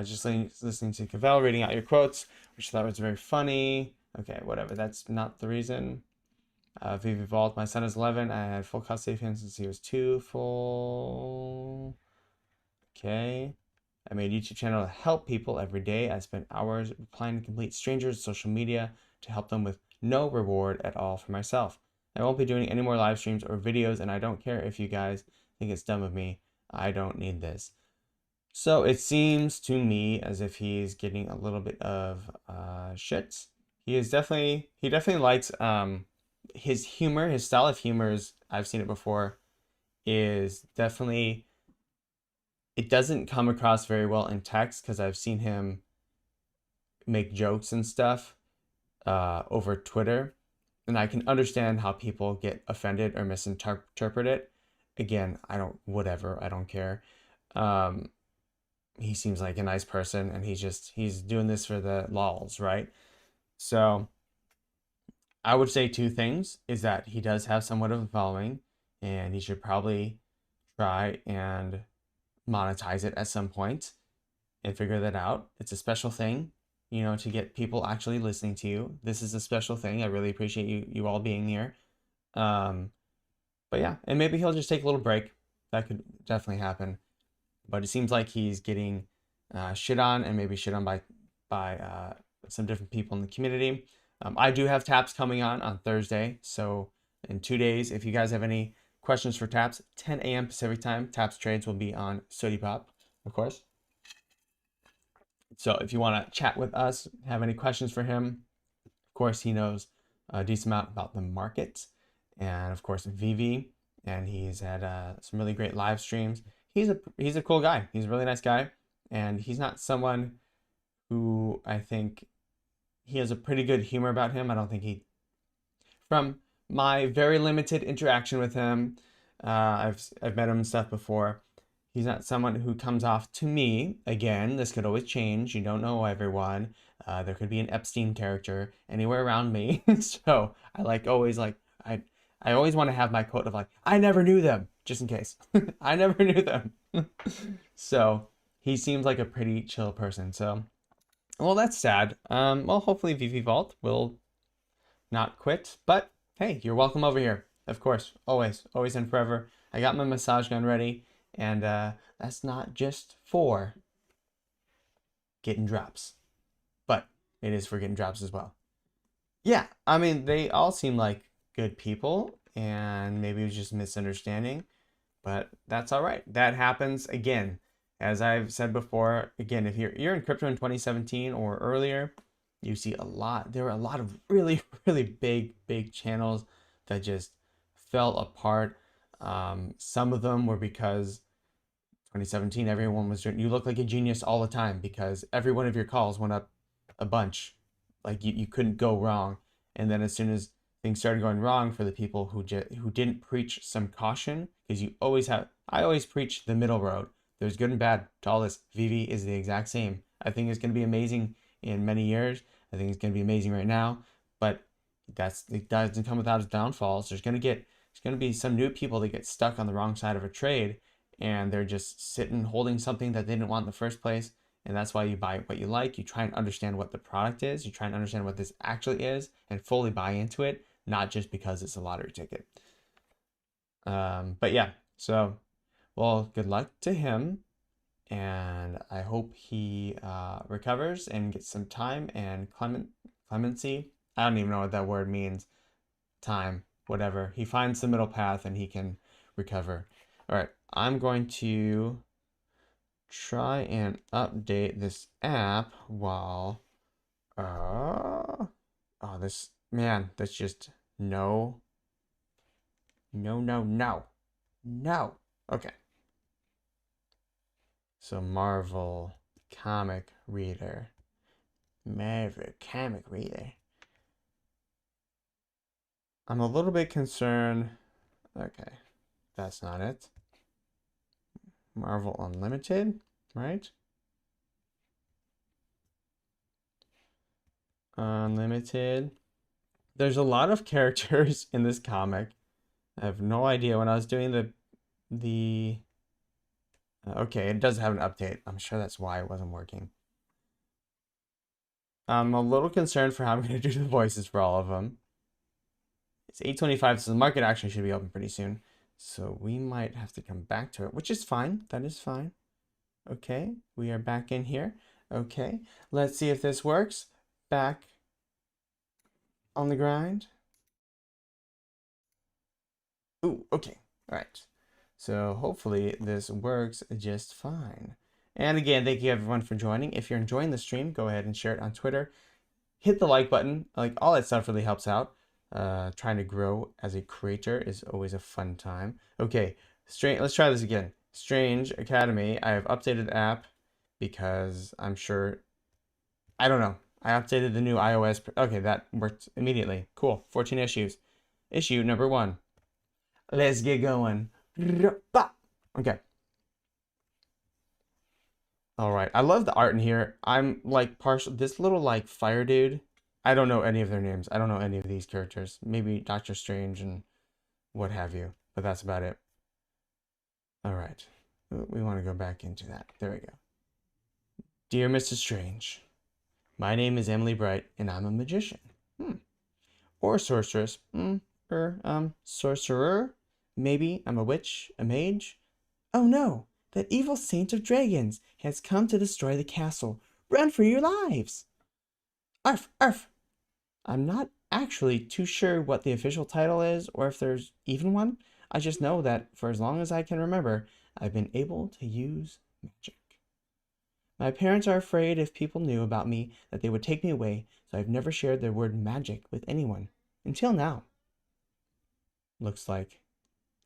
just listening to Cavell reading out your quotes, which I thought was very funny. Okay, whatever. That's not the reason. VeVe Vault. My son is 11. I had full custody of him since he was 2. Full. Okay. I made a YouTube channel to help people every day. I spent hours replying to complete strangers on social media to help them with no reward at all for myself. I won't be doing any more live streams or videos, and I don't care if you guys think it's dumb of me. I don't need this. So it seems to me as if he's getting a little bit of shit. He definitely likes his humor, his style of humor is, I've seen it before, is definitely, it doesn't come across very well in text because I've seen him make jokes and stuff over Twitter, and I can understand how people get offended or misinterpret it. Again, I don't care. He seems like a nice person, and he's doing this for the lols, right? So I would say 2 things is that he does have somewhat of a following, and he should probably try and monetize it at some point and figure that out. It's a special thing. you know, to get people actually listening to you. This is a special thing. I really appreciate you all being here. Um, but yeah, and maybe he'll just take a little break. That could definitely happen. But it seems like he's getting shit on, and maybe shit on by some different people in the community. I do have taps coming on Thursday, so in 2 days, if you guys have any questions for taps, 10 a.m. Pacific time, taps trades will be on Sodi Pop, of course. So if you want to chat with us, have any questions for him, of course he knows a decent amount about the market, and of course VeVe, and he's had some really great live streams. He's a cool guy. He's a really nice guy, and he's not someone who, I think, he has a pretty good humor about him. I don't think from my very limited interaction with him, I've met him and stuff before. He's not someone who comes off to me, again, this could always change. You don't know everyone. There could be an Epstein character anywhere around me. So I always want to have my quote of like, I never knew them, just in case. I never knew them. So he seems like a pretty chill person. So, well, that's sad. Well, hopefully VeVe Vault will not quit, but hey, you're welcome over here. Of course, always and forever. I got my massage gun ready. And that's not just for getting drops, but it is for getting drops as well. Yeah, I mean, they all seem like good people, and maybe it was just misunderstanding, but that's all right. That happens again. As I've said before, again, if you're in crypto in 2017 or earlier, you see a lot. There were a lot of really, really big channels that just fell apart. Some of them were because 2017, everyone was doing, you look like a genius all the time because every one of your calls went up a bunch. Like you couldn't go wrong. And then as soon as things started going wrong for the people who didn't preach some caution, because I always preach the middle road. There's good and bad to all this. VeVe is the exact same. I think it's going to be amazing in many years. I think it's going to be amazing right now, but it doesn't come without its downfalls. There's going to be some new people that get stuck on the wrong side of a trade, and they're just sitting holding something that they didn't want in the first place. And that's why you buy what you like. You try and understand what the product is. You try and understand what this actually is and fully buy into it, not just because it's a lottery ticket. But yeah, so, well, good luck to him. And I hope he recovers and gets some time and clemency. I don't even know what that word means. Time, whatever. He finds the middle path and he can recover. All right, I'm going to try and update this app while this, man, that's just no. Okay. So Marvel comic reader. I'm a little bit concerned. Okay, that's not it. Marvel Unlimited, right? Unlimited. There's a lot of characters in this comic. I have no idea. When I was doing the okay, it does have an update. I'm sure that's why it wasn't working. I'm a little concerned for how I'm going to do the voices for all of them. It's 8:25, so the market actually should be open pretty soon. So we might have to come back to it, which is fine. That is fine. Okay, we are back in here. Okay, let's see if this works. Back on the grind. Ooh, okay, all right. So hopefully this works just fine. And again, thank you everyone for joining. If you're enjoying the stream, go ahead and share it on Twitter. Hit the like button. Like, all that stuff really helps out. Trying to grow as a creator is always a fun time. Okay, let's try this again. Strange Academy. I have updated the app because I'm sure, I don't know. I updated the new iOS. Okay, that worked immediately. Cool. 14 issues. Issue number 1. Let's get going. Okay. All right. I love the art in here. I'm like partial. This little like fire dude. I don't know any of their names. I don't know any of these characters. Maybe Doctor Strange and what have you. But that's about it. All right. We want to go back into that. There we go. Dear Mr. Strange, My name is Emily Bright, and I'm a magician. Or sorceress. Sorcerer? Maybe I'm a witch, a mage? Oh no! That evil saint of dragons has come to destroy the castle. Run for your lives! Arf! Arf! I'm not actually too sure what the official title is, or if there's even one. I just know that for as long as I can remember, I've been able to use magic. My parents are afraid if people knew about me that they would take me away, so I've never shared the word magic with anyone. Until now. Looks like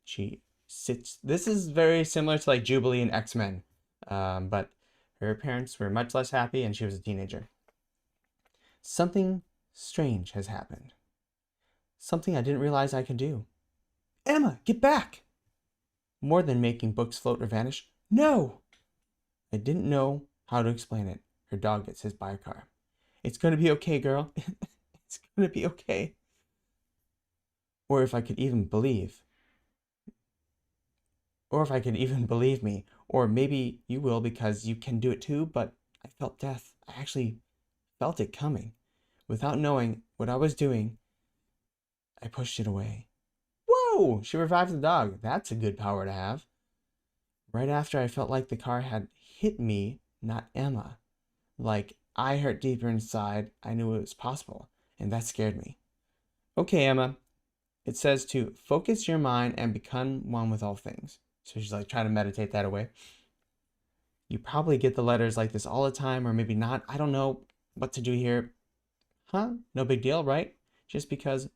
she sits. This is very similar to like Jubilee and X-Men, but her parents were much less happy and she was a teenager. Something strange has happened. Something I didn't realize I could do. Emma, get back! More than making books float or vanish. No! I didn't know how to explain it. Her dog gets hit by a car. It's gonna be okay, girl. It's gonna be okay. Or if I could even believe. Or if I could even believe me. Or maybe you will because you can do it too, but I felt death. I actually felt it coming. Without knowing what I was doing, I pushed it away. Whoa! She revived the dog. That's a good power to have. Right after I felt like the car had hit me, not Emma. Like I hurt deeper inside, I knew it was possible, and that scared me. Okay, Emma. It says to focus your mind and become one with all things. So she's like trying to meditate that away. You probably get the letters like this all the time, or maybe not. I don't know what to do here. Huh? No big deal, right? Just because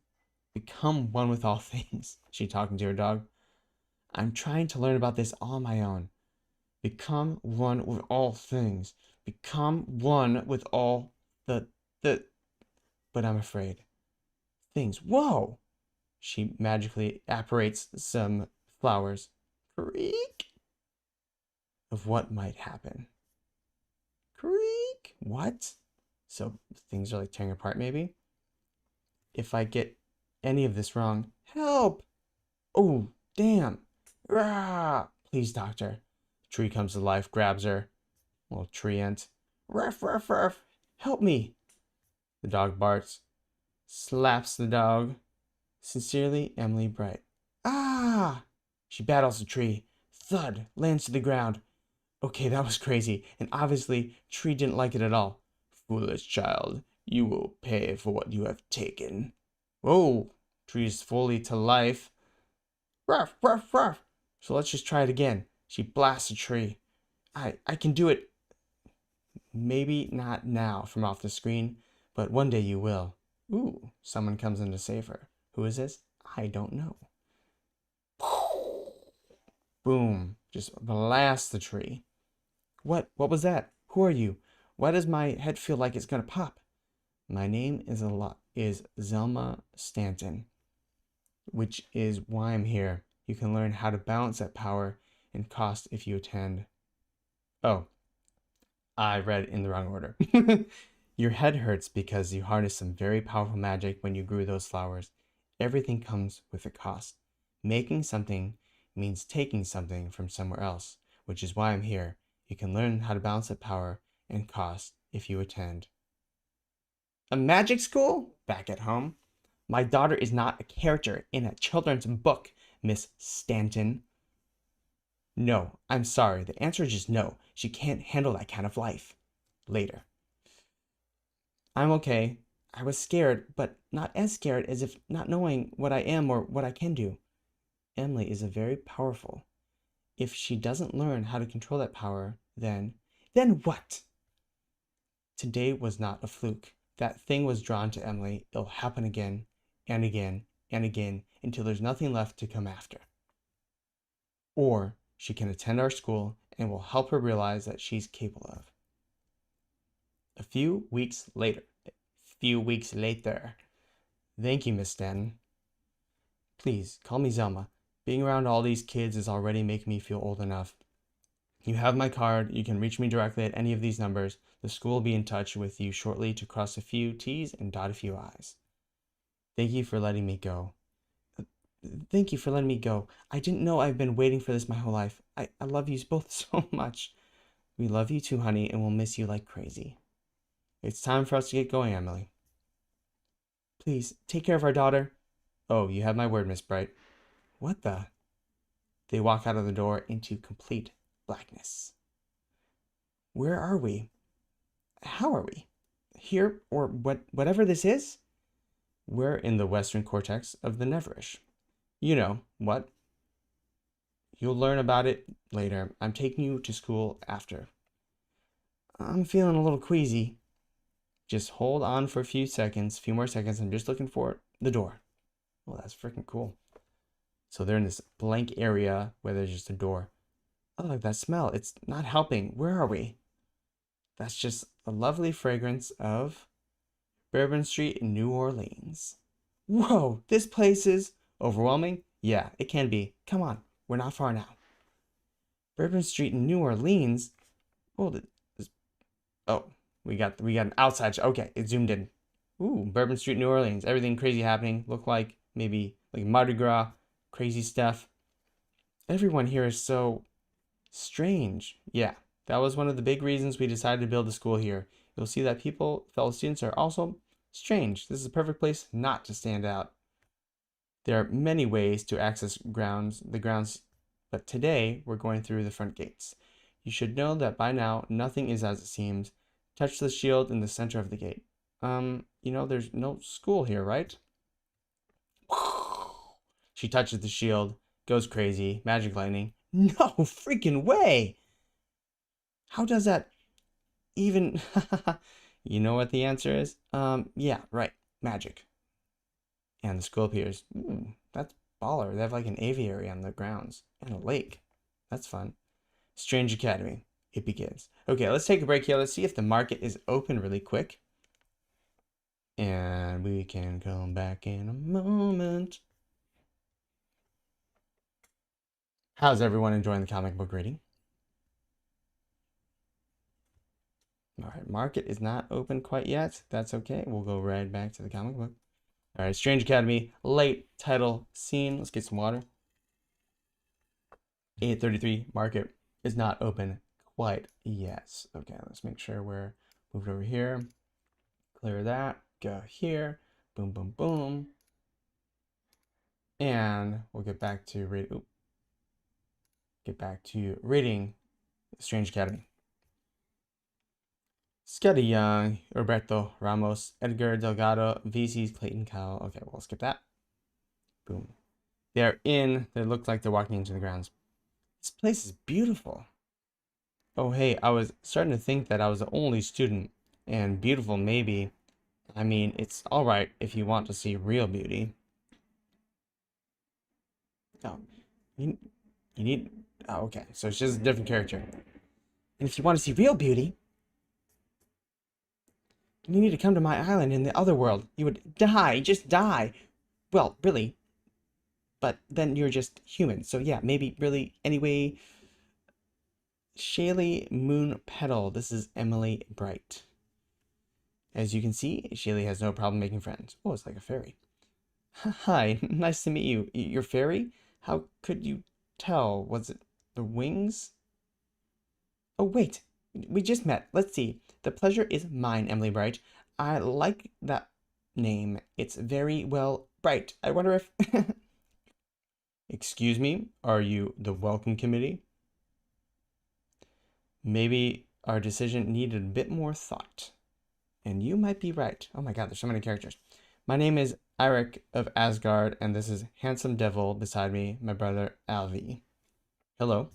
become one with all things. She talking to her dog. I'm trying to learn about this all on my own. Become one with all things. Become one with all the but I'm afraid. Things. Whoa! She magically apparates some flowers. Creak! Of what might happen. Creak! What? So things are like tearing apart maybe? If I get any of this wrong, help! Oh, damn! Rah! Please, doctor. Tree comes to life, grabs her. Little tree ant. Ruff, ruff, ruff! Help me! The dog barks. Slaps the dog. Sincerely, Emily Bright. Ah! She battles the tree. Thud! Lands to the ground. Okay, that was crazy, and obviously, Tree didn't like it at all. Foolish child, you will pay for what you have taken. Whoa! Tree's fully to life. Ruff, ruff, ruff! So let's just try it again. She blasts a tree. I can do it. Maybe not now from off the screen, but one day you will. Ooh, someone comes in to save her. Who is this? I don't know. Boom. Just blast the tree. What? What was that? Who are you? Why does my head feel like it's gonna pop? My name is Zelma Stanton, which is why I'm here. You can learn how to balance that power and cost if you attend. Oh, I read in the wrong order. Your head hurts because you harnessed some very powerful magic when you grew those flowers. Everything comes with a cost. Making something means taking something from somewhere else, which is why I'm here. You can learn how to balance that power and cost if you attend. A magic school? Back at home? My daughter is not a character in a children's book, Miss Stanton. No, I'm sorry. The answer is just no. She can't handle that kind of life. Later. I'm okay. I was scared, but not as scared as if not knowing what I am or what I can do. Emily is a very powerful. If she doesn't learn how to control that power, then what? Today was not a fluke. That thing was drawn to Emily. It'll happen again and again and again until there's nothing left to come after. Or she can attend our school and we'll help her realize that she's capable of. A few weeks later. Thank you, Miss Stanton. Please, call me Zelma. Being around all these kids is already making me feel old enough. You have my card. You can reach me directly at any of these numbers. The school will be in touch with you shortly to cross a few T's and dot a few I's. Thank you for letting me go. Thank you for letting me go. I didn't know I've been waiting for this my whole life. I love you both so much. We love you too, honey, and we'll miss you like crazy. It's time for us to get going, Emily. Please, take care of our daughter. Oh, you have my word, Miss Bright. What the? They walk out of the door into complete blackness. Where are we? How are we? Here, or whatever this is? We're in the western cortex of the Neverish. You know what? You'll learn about it later. I'm taking you to school after. I'm feeling a little queasy. Just hold on for a few more seconds. I'm just looking for the door. Oh, that's freaking cool. So they're in this blank area where there's just a door. Oh, like that smell. It's not helping. Where are we? That's just a lovely fragrance of Bourbon Street in New Orleans. Whoa, this place is overwhelming. Yeah, it can be. Come on, we're not far now. Bourbon Street in New Orleans. Oh, we got an outside shot. Okay, it zoomed in. Ooh, Bourbon Street, New Orleans. Everything crazy happening. Look like maybe like Mardi Gras, crazy stuff. Everyone here is so strange. Yeah, that was one of the big reasons we decided to build a school here. You'll see that fellow students, are also strange. This is a perfect place not to stand out. There are many ways to access the grounds, but today we're going through the front gates. You should know that by now, nothing is as it seems. Touch the shield in the center of the gate. There's no school here, right? She touches the shield, goes crazy, magic lightning. No freaking way! How does that even... You know what the answer is? Yeah, right. Magic. And the school appears. Ooh, that's baller. They have like an aviary on the grounds and a lake. That's fun. Strange Academy. It begins. Okay, let's take a break here. Let's see if the market is open really quick. And we can come back in a moment. How's everyone enjoying the comic book reading? All right, market is not open quite yet. That's okay. We'll go right back to the comic book. All right, Strange Academy, late title scene. Let's get some water. 8:33, market is not open quite yet. Okay, let's make sure we're moved over here. Clear that, go here, boom, boom, boom. And we'll get back to reading Strange Academy. Scotty Young, Roberto Ramos, Edgar Delgado, VC's Clayton Cowell. Okay, we'll skip that. Boom. They look like they're walking into the grounds. This place is beautiful. Oh, hey, I was starting to think that I was the only student. And beautiful, maybe. I mean, it's alright if you want to see real beauty. Oh, you need... Oh, okay. So it's just a different character. And if you want to see real beauty, you need to come to my island in the other world. You would die. Just die. Well, really. But then you're just human. So yeah, maybe really. Anyway, Shaylee Moon Petal. This is Emily Bright. As you can see, Shaylee has no problem making friends. Oh, it's like a fairy. Hi, nice to meet you. You're fairy? How could you tell? Was it the wings? Oh, wait. We just met. Let's see. The pleasure is mine, Emily Bright. I like that name. It's very, well, bright. I wonder if... Excuse me? Are you the welcome committee? Maybe our decision needed a bit more thought. And you might be right. Oh my god, there's so many characters. My name is Eirik of Asgard, and this is Handsome Devil beside me, my brother Alvi. Hello.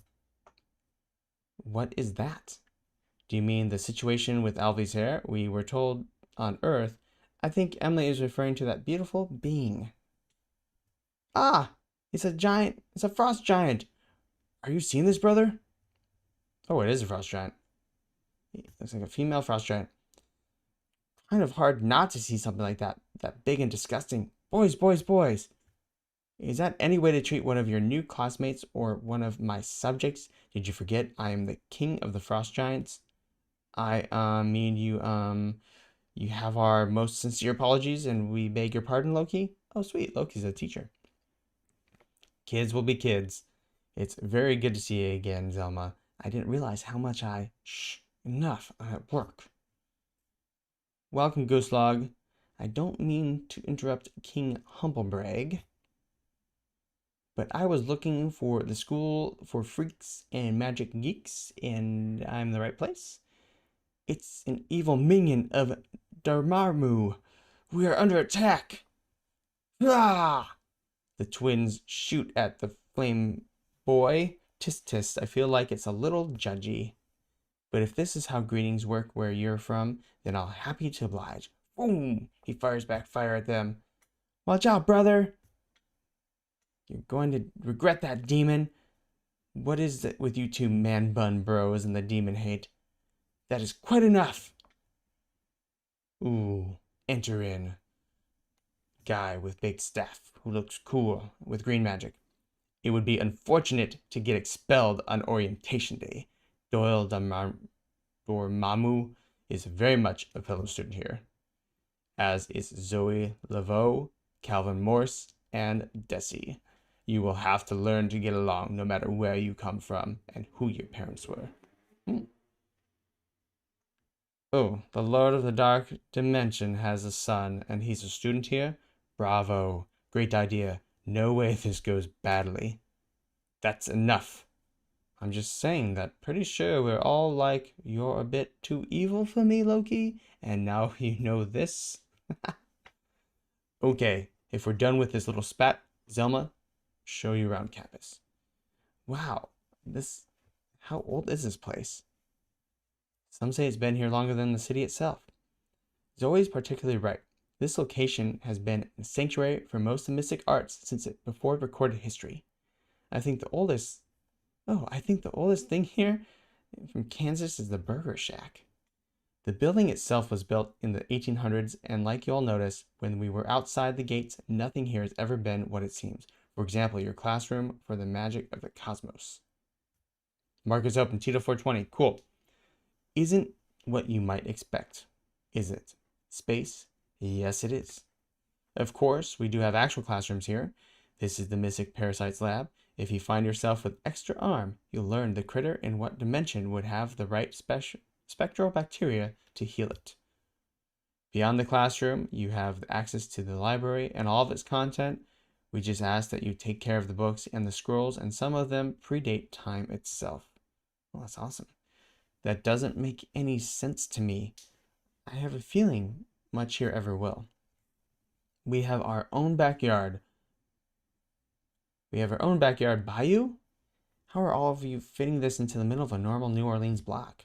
What is that? Do you mean the situation with Alvy's hair? We were told on Earth. I think Emily is referring to that beautiful being. Ah! It's a giant. It's a frost giant. Are you seeing this, brother? Oh, it is a frost giant. It looks like a female frost giant. Kind of hard not to see something like that. That big and disgusting. Boys, boys, boys. Is that any way to treat one of your new classmates or one of my subjects? Did you forget I am the king of the frost giants? I mean you have our most sincere apologies and we beg your pardon, Loki. Oh, sweet. Loki's a teacher. Kids will be kids. It's very good to see you again, Zelma. I didn't realize how much enough. I'm at work. Welcome, Ghostlog. I don't mean to interrupt King Humblebrag, but I was looking for the school for freaks and magic geeks, and I'm in the right place. It's an evil minion of Dormammu. We are under attack. Ah! The twins shoot at the flame boy. Tisk tisk, I feel like it's a little judgy. But if this is how greetings work where you're from, then I'll happy to oblige. Boom! He fires back fire at them. Watch out, brother! You're going to regret that, demon. What is it with you two man bun bros and the demon hate? That is quite enough. Ooh, enter in. Guy with big staff who looks cool with green magic. It would be unfortunate to get expelled on orientation day. Doyle Dormammu is very much a fellow student here, as is Zoe Laveau, Calvin Morse, and Desi. You will have to learn to get along no matter where you come from and who your parents were. Oh, the Lord of the Dark Dimension has a son, and he's a student here? Bravo. Great idea. No way this goes badly. That's enough. I'm just saying that pretty sure we're all like, you're a bit too evil for me, Loki, and now you know this. Okay, if we're done with this little spat, Zelma, show you around campus. Wow, how old is this place? Some say it's been here longer than the city itself. Zoe's particularly right. This location has been a sanctuary for most of the mystic arts since before recorded history. I think the oldest thing here from Kansas is the Burger Shack. The building itself was built in the 1800s, and like you all noticed, when we were outside the gates, nothing here has ever been what it seems. For example, your classroom for the magic of the cosmos. Market's open, Tito 420, cool. Isn't what you might expect, is it? Space? Yes, it is. Of course, we do have actual classrooms here. This is the Mystic Parasites Lab. If you find yourself with extra arm, you'll learn the critter in what dimension would have the right spectral bacteria to heal it. Beyond the classroom, you have access to the library and all of its content. We just ask that you take care of the books and the scrolls, and some of them predate time itself. Well, that's awesome. That doesn't make any sense to me. I have a feeling much here ever will. We have our own backyard. Bayou? How are all of you fitting this into the middle of a normal New Orleans block?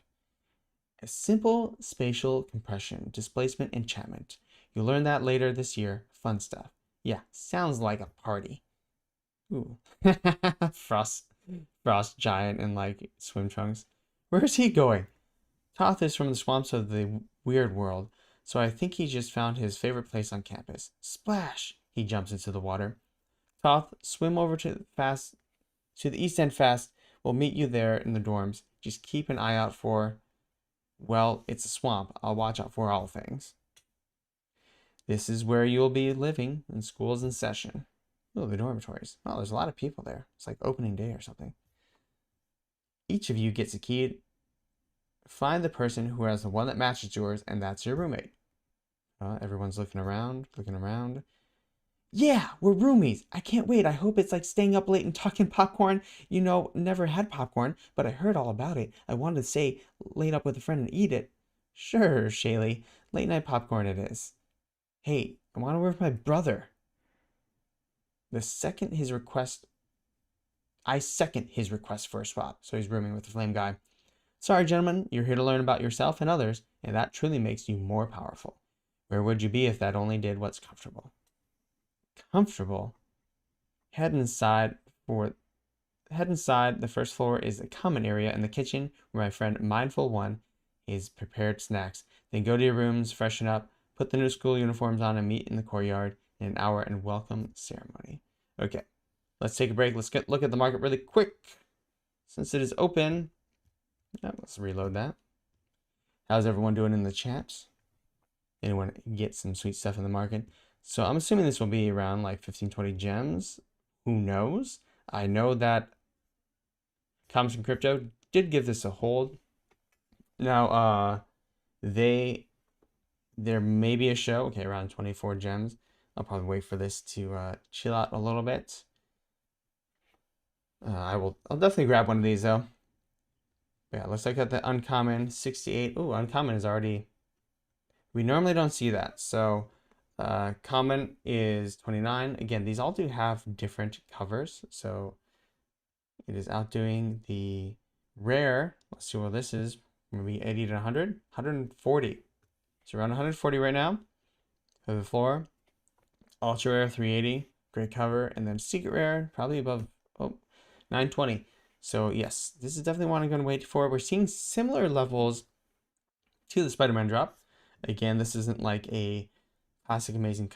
A simple spatial compression, displacement enchantment. You'll learn that later this year. Fun stuff. Yeah, sounds like a party. Ooh. Frost giant in like swim trunks. Where's he going? Toth is from the swamps of the weird world, so I think he just found his favorite place on campus. Splash! He jumps into the water. Toth, swim over to the east end fast. We'll meet you there in the dorms. Just keep an eye out for, well, it's a swamp. I'll watch out for all things. This is where you'll be living when school's in session. Oh, the dormitories. Oh, there's a lot of people there. It's like opening day or something. Each of you gets a key. Find the person who has the one that matches yours, and that's your roommate. Everyone's looking around. Yeah, we're roomies. I can't wait. I hope it's like staying up late and talking popcorn. You know, never had popcorn, but I heard all about it. I wanted to say late up with a friend and eat it. Sure, Shaylee. Late night popcorn it is. Hey, I want to work with my brother. I second his request for a swap. So he's rooming with the flame guy. Sorry, gentlemen, you're here to learn about yourself and others, and that truly makes you more powerful. Where would you be if that only did what's comfortable? Comfortable? Head inside. The first floor is a common area in the kitchen where my friend Mindful One is prepared snacks. Then go to your rooms, freshen up, put the new school uniforms on, and meet in the courtyard in an hour and welcome ceremony. Okay, let's take a break. Let's look at the market really quick. Since it is open, let's reload that. How's everyone doing in the chat? Anyone get some sweet stuff in the market? So I'm assuming this will be around like 15-20 gems. Who knows? I know that Comics and Crypto did give this a hold. Now, they there may be a show. Okay, around 24 gems. I'll probably wait for this to chill out a little bit. I'll definitely grab one of these though. But yeah, looks like at the uncommon 68. Ooh, uncommon is already. We normally don't see that. So common is 29. Again, these all do have different covers. So it is outdoing the rare. Let's see what this is. Maybe 80 to 100. 140. It's around 140 right now for the floor. Ultra rare 380. Great cover. And then secret rare, probably above 920. So yes, this is definitely one I'm going to wait for. We're seeing similar levels to the Spider-Man drop. Again, this isn't like a classic amazing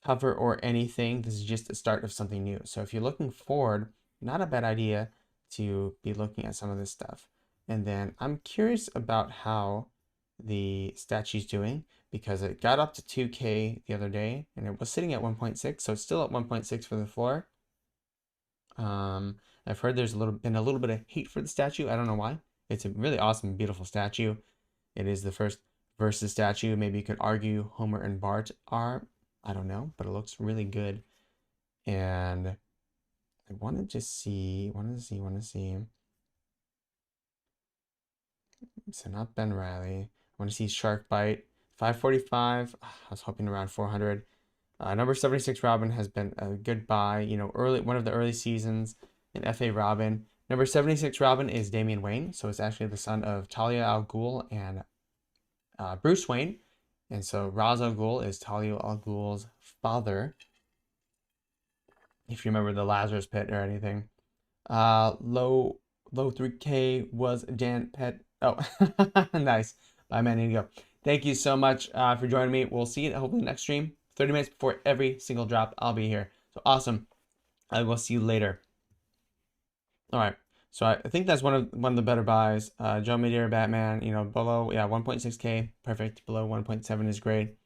cover or anything. This is just the start of something new. So if you're looking forward, not a bad idea to be looking at some of this stuff. And then I'm curious about how the statue's doing, because it got up to 2K the other day and it was sitting at 1.6, so it's still at 1.6 for the floor. I've heard there's been a little bit of hate for the statue. I don't know why. It's a really awesome, beautiful statue. It is the first versus statue. Maybe you could argue Homer and Bart are. I don't know, but it looks really good. And I wanted to see. So not Ben Riley. I want to see Shark Bite. 545. I was hoping around 400. Number 76 Robin has been a good buy. You know, one of the early seasons in FA Robin. Number 76 Robin is Damian Wayne, so it's actually the son of Talia al Ghul and Bruce Wayne. And so Ra's al Ghul is Talia al Ghul's father, if you remember the Lazarus Pit or anything. Low 3K was Dan Pet. Oh, nice. Bye, man. Here you go. Thank you so much for joining me. We'll see you hopefully next stream. 30 minutes before every single drop, I'll be here. So awesome. I will see you later. All right. So I think that's one of the better buys. Joe Madeira Batman, you know, below 1.6K, perfect. Below 1.7 is great.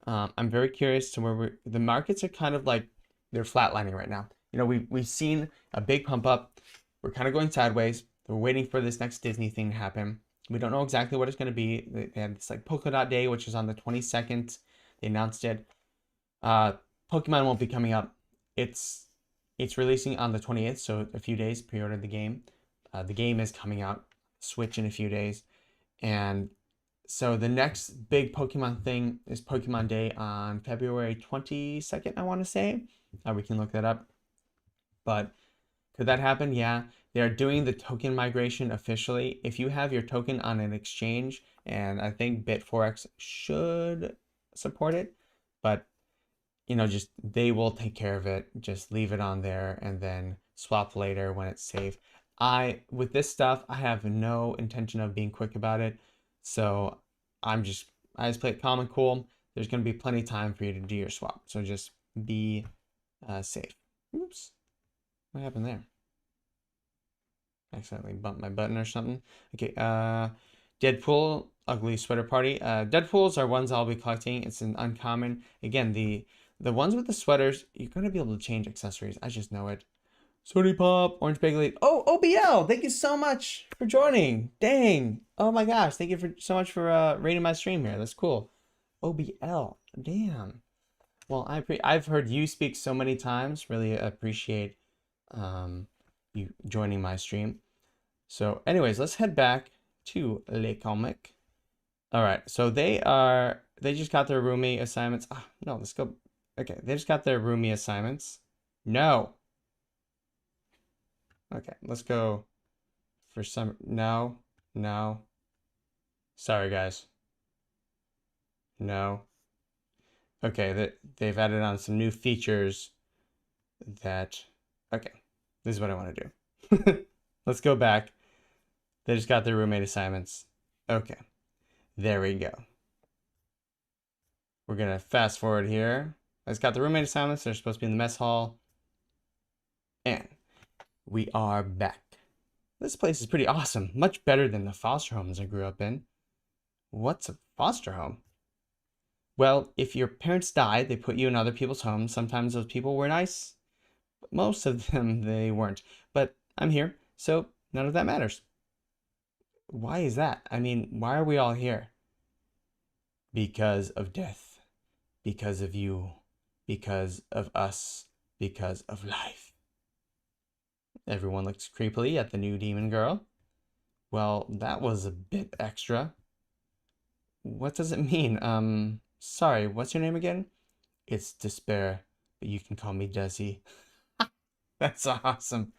I'm very curious to where the markets are kind of like they're flatlining right now. You know, we've seen a big pump up. We're kind of going sideways. We're waiting for this next Disney thing to happen. We don't know exactly what it's going to be. They had this like Polka Dot Day, which is on the 22nd. They announced it. Pokemon won't be coming up. It's releasing on the 28th, so a few days. Pre-order the game. The game is coming out Switch in a few days, and so the next big Pokemon thing is Pokemon Day on February 22nd. I want to say. We can look that up. But could that happen? Yeah. They are doing the token migration officially. If you have your token on an exchange, and I think Bit4X should support it, but you know, just they will take care of it. Just leave it on there and then swap later when it's safe. With this stuff, I have no intention of being quick about it. So I just play it calm and cool. There's going to be plenty of time for you to do your swap. So just be safe. Oops. What happened there? Accidentally bumped my button or something. Okay. Deadpool, Ugly Sweater Party. Deadpools are ones I'll be collecting. It's an uncommon. Again, the ones with the sweaters, you're going to be able to change accessories. I just know it. Sodi Pop, Orange Bagley. Oh, OBL, thank you so much for joining. Dang. Oh my gosh, thank you so much for rating my stream here. That's cool. OBL, damn. Well, I've heard you speak so many times. Really appreciate you joining my stream. So anyways, let's head back to Le Comic. All right, so they just got their roomie assignments. No, let's go. Okay, they just got their roomie assignments. No. Okay, let's go for some. No. Sorry, guys. No. Okay, they've added on some new features that. Okay, this is what I want to do. Let's go back. They just got their roommate assignments. Okay, there we go. We're gonna fast forward here. I just got the roommate assignments. They're supposed to be in the mess hall. And we are back. This place is pretty awesome. Much better than the foster homes I grew up in. What's a foster home? Well, if your parents died, they put you in other people's homes. Sometimes those people were nice, but most of them, they weren't. But I'm here, so none of that matters. Why is that? I mean, why are we all here? Because of death, because of you, because of us, because of life. Everyone looks creepily at the new demon girl. Well, that was a bit extra. What does it mean? Sorry, what's your name again? It's Despair, but you can call me Desi. That's awesome.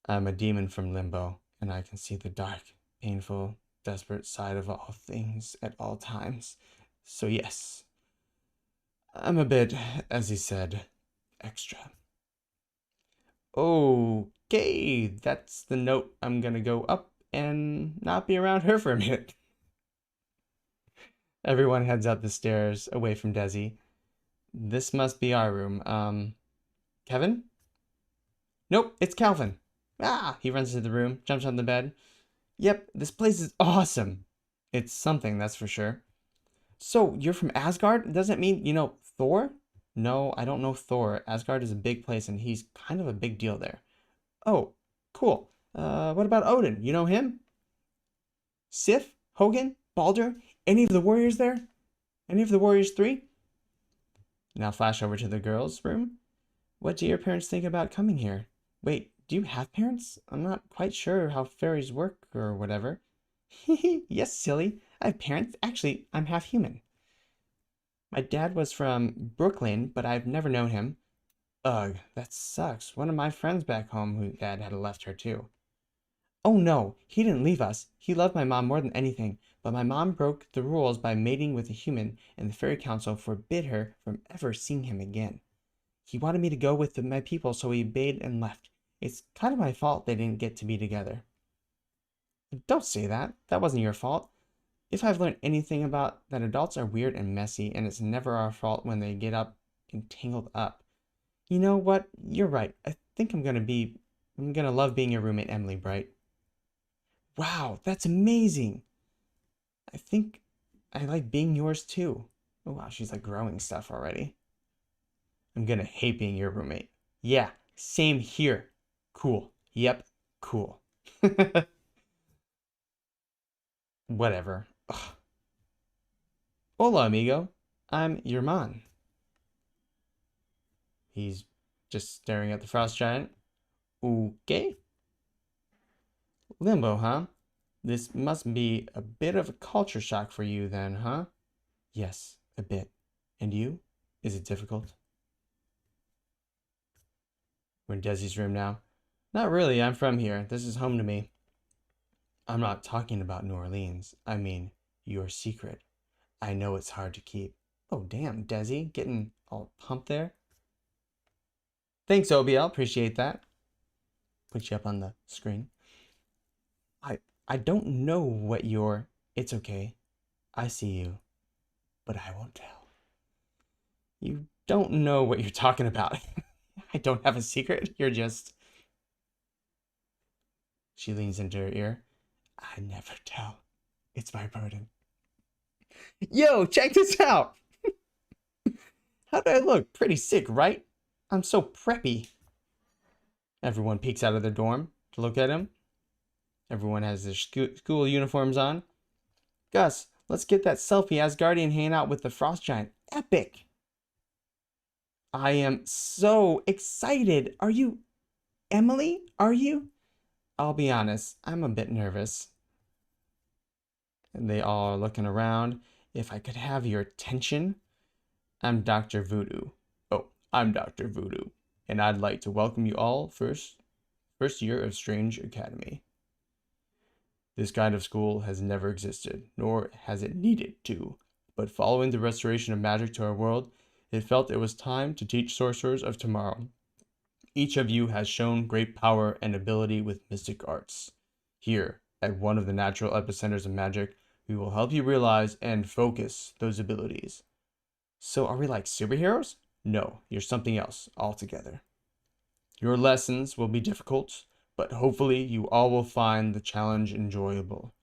I'm a demon from Limbo, and I can see the dark, painful, desperate side of all things at all times. So yes, I'm a bit, as he said, extra. Okay, that's the note. I'm gonna go up and not be around her for a minute. Everyone heads up the stairs away from Desi. This must be our room. Kevin? Nope, it's Calvin. Ah, he runs into the room, jumps on the bed. Yep, this place is awesome. It's something, that's for sure. So, you're from Asgard? Does that mean, Thor? No, I don't know Thor. Asgard is a big place and he's kind of a big deal there. Oh, cool. What about Odin? You know him? Sif? Hogan? Balder? Any of the warriors there? Any of the Warriors 3? Now flash over to the girls' room. What do your parents think about coming here? Wait, do you have parents? I'm not quite sure how fairies work or whatever. Yes, silly. I have parents. Actually, I'm half human. My dad was from Brooklyn, but I've never known him. Ugh, that sucks. One of my friends back home whose dad had left her too. Oh no, he didn't leave us. He loved my mom more than anything, but my mom broke the rules by mating with a human, and the fairy council forbid her from ever seeing him again. He wanted me to go with my people, so he obeyed and left. It's kind of my fault they didn't get to be together. Don't say that. That wasn't your fault. If I've learned anything about that, adults are weird and messy, and it's never our fault when they get up and tangled up. You know what? You're right. I think I'm gonna love being your roommate, Emily Bright. Wow, that's amazing. I think I like being yours too. Oh wow, she's like growing stuff already. I'm gonna hate being your roommate. Yeah, same here. Cool. Yep, cool. Whatever. Ugh. Hola, amigo. I'm your man. He's just staring at the frost giant. Okay. Limbo, huh? This must be a bit of a culture shock for you then, huh? Yes, a bit. And you? Is it difficult? We're in Desi's room now. Not really, I'm from here. This is home to me. I'm not talking about New Orleans. I mean, your secret. I know it's hard to keep. Oh, damn, Desi, getting all pumped there. Thanks, OBL. Appreciate that. Put you up on the screen. I don't know what you're... It's okay. I see you, but I won't tell. You don't know what you're talking about. I don't have a secret. You're just... She leans into her ear. I never tell. It's my burden. Yo, check this out. How do I look? Pretty sick, right? I'm so preppy. Everyone peeks out of their dorm to look at him. Everyone has their school uniforms on. Gus, let's get that selfie Asgardian hanging out with the frost giant. Epic! I am so excited. Are you... Emily? Are you? I'll be honest, I'm a bit nervous. And they all are looking around. If I could have your attention. I'm Dr. Voodoo. Oh, I'm Dr. Voodoo. And I'd like to welcome you all first year of Strange Academy. This kind of school has never existed, nor has it needed to. But following the restoration of magic to our world, it felt it was time to teach sorcerers of tomorrow. Each of you has shown great power and ability with mystic arts. Here, at one of the natural epicenters of magic, we will help you realize and focus those abilities. So are we like superheroes? No, you're something else altogether. Your lessons will be difficult, but hopefully you all will find the challenge enjoyable.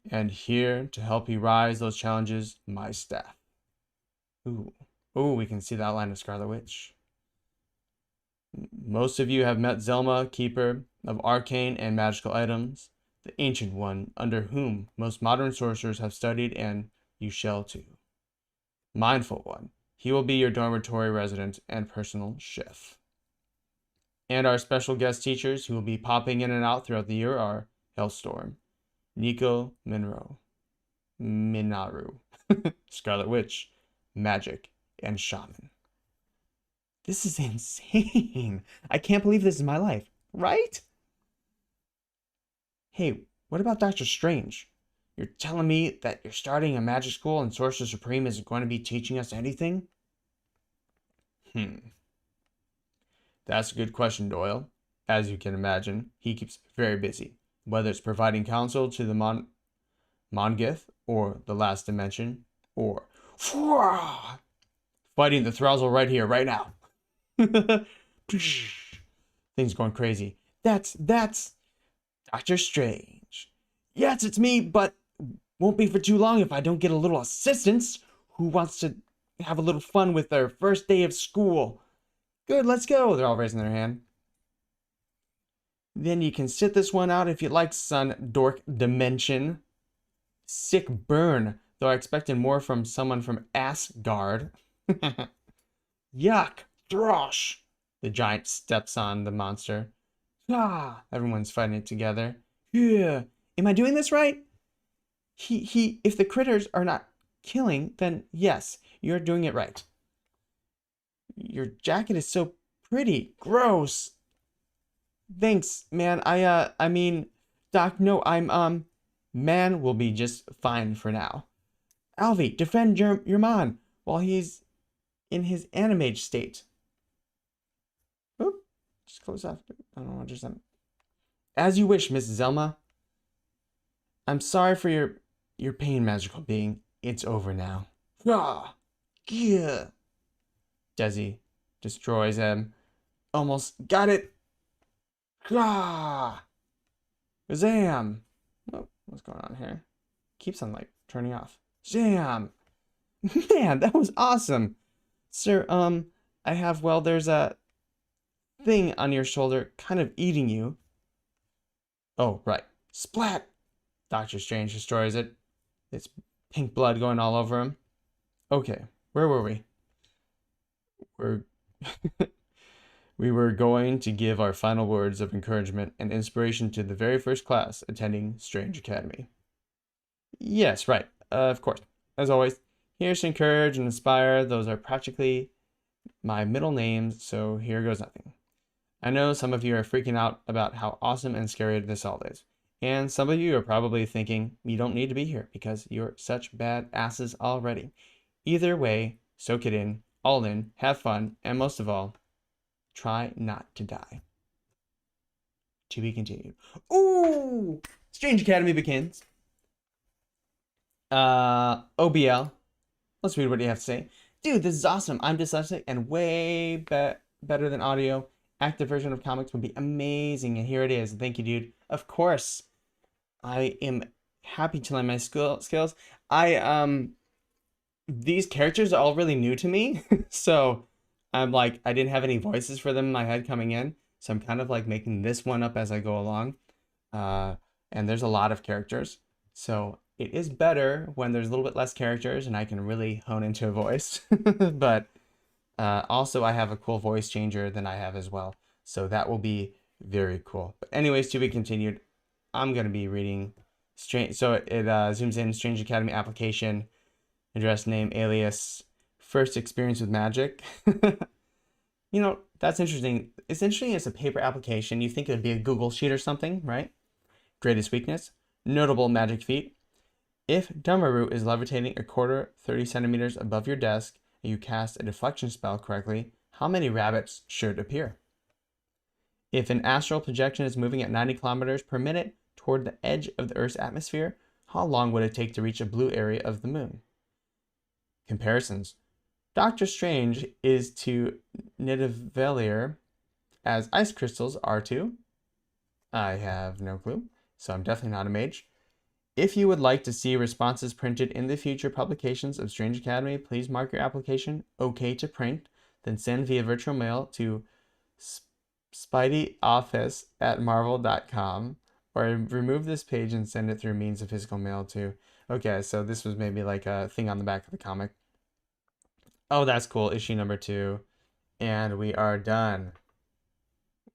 And here to help you rise those challenges, my staff. Ooh, we can see the outline of Scarlet Witch. Most of you have met Zelma, keeper of arcane and magical items, the ancient one under whom most modern sorcerers have studied and you shall too. Mindful one, he will be your dormitory resident and personal chef. And our special guest teachers who will be popping in and out throughout the year are Hellstorm, Nico Minro, Minaru, Scarlet Witch, Magic, and Shaman. This is insane. I can't believe this is my life, right? Hey, what about Doctor Strange? You're telling me that you're starting a magic school and Sorcerer Supreme isn't going to be teaching us anything? That's a good question, Doyle. As you can imagine, he keeps very busy, whether it's providing counsel to the Mongith, or the Last Dimension, or fighting the Thralsel right here, right now. Things going crazy. That's Doctor Strange. Yes, it's me, but won't be for too long if I don't get a little assistance. Who wants to have a little fun with their first day of school? Good, let's go. They're all raising their hand. Then you can sit this one out if you like, son, dork dimension. Sick burn, though I expected more from someone from Asgard. Yuck, Throsh. The giant steps on the monster. Ah, everyone's fighting it together. Yeah, am I doing this right? If the critters are not killing, then yes, you're doing it right. Your jacket is so pretty. Gross. Thanks, man. I mean, Doc, no, man will be just fine for now. Alvy, defend your man while he's in his animage state. Oop, just close off. I don't know what just happened. As you wish, Miss Zelma. I'm sorry for your pain, magical being. It's over now. Ah, yeah. Desi destroys him. Almost got it. Ah, Zam. Oh, what's going on here? Keeps on like turning off. Zam. Man, that was awesome. Sir, there's a thing on your shoulder kind of eating you. Oh, right. Splat! Doctor Strange destroys it. It's pink blood going all over him. Okay, where were we? We were going to give our final words of encouragement and inspiration to the very first class attending Strange Academy. Yes, right. Of course. As always, here's to encourage and inspire. Those are practically my middle names, so here goes nothing. I know some of you are freaking out about how awesome and scary this all is. And some of you are probably thinking you don't need to be here because you're such bad asses already. Either way, soak it in, all in, have fun, and most of all, try not to die. To be continued. Ooh! Strange Academy begins. OBL. Let's read what you have to say. Dude, this is awesome. I'm dyslexic and way better than audio. Active version of comics would be amazing. And here it is. Thank you, dude. Of course. I am happy to learn my skills. These characters are all really new to me. So I'm like, I didn't have any voices for them in my head coming in. So I'm kind of like making this one up as I go along. And there's a lot of characters. So it is better when there's a little bit less characters and I can really hone into a voice. But also I have a cool voice changer than I have as well. So that will be very cool. But anyways, to be continued, I'm going to be reading Strange. So it zooms in Strange Academy application, address, name, alias, first experience with magic. You know, that's interesting. It's interesting as a paper application. You think it would be a Google sheet or something, right? Greatest weakness, notable magic feat. If Dumaru is levitating a quarter 30 centimeters above your desk and you cast a deflection spell correctly, how many rabbits should appear? If an astral projection is moving at 90 kilometers per minute toward the edge of the Earth's atmosphere, how long would it take to reach a blue area of the moon? Comparisons. Doctor Strange is to Nidavellir as ice crystals are to... I have no clue, so I'm definitely not a mage. If you would like to see responses printed in the future publications of Strange Academy, please mark your application OK to print, then send via virtual mail to spideyoffice@marvel.com, or remove this page and send it through means of physical mail to Okay, so this was maybe like a thing on the back of the comic. Oh, that's cool. Issue number 2. And we are done.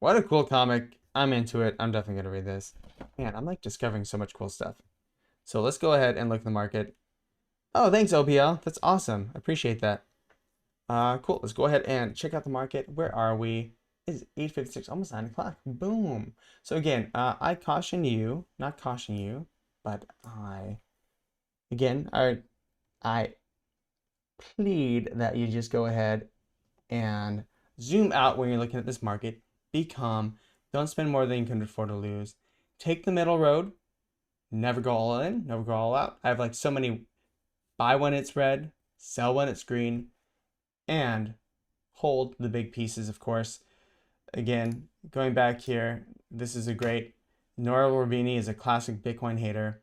What a cool comic. I'm into it. I'm definitely going to read this. Man, I'm like discovering so much cool stuff. So let's go ahead and look at the market. Oh, thanks, OPL. That's awesome. Appreciate that. Cool. Let's go ahead and check out the market. Where are we? It's 8:56, almost 9 o'clock. Boom. So again, I caution you, not caution you, but I plead that you just go ahead and zoom out when you're looking at this market. Be calm. Don't spend more than you can afford to lose. Take the middle road. Never go all in, never go all out. I have like so many buy when it's red, sell when it's green, and hold the big pieces, of course. Again, going back here, this is a great, Nora Rorbini is a classic Bitcoin hater.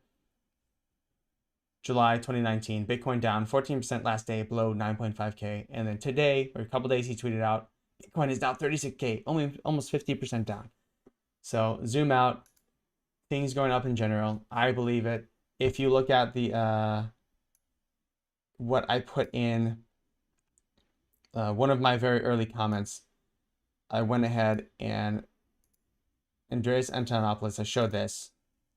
July 2019, Bitcoin down 14% last day, below 9.5K. And then today, or a couple days, he tweeted out, Bitcoin is down 36K, only almost 50% down. So zoom out, things going up in general. I believe it. If you look at the what I put in one of my very early comments, I went ahead and Andreas Antonopoulos, I showed this.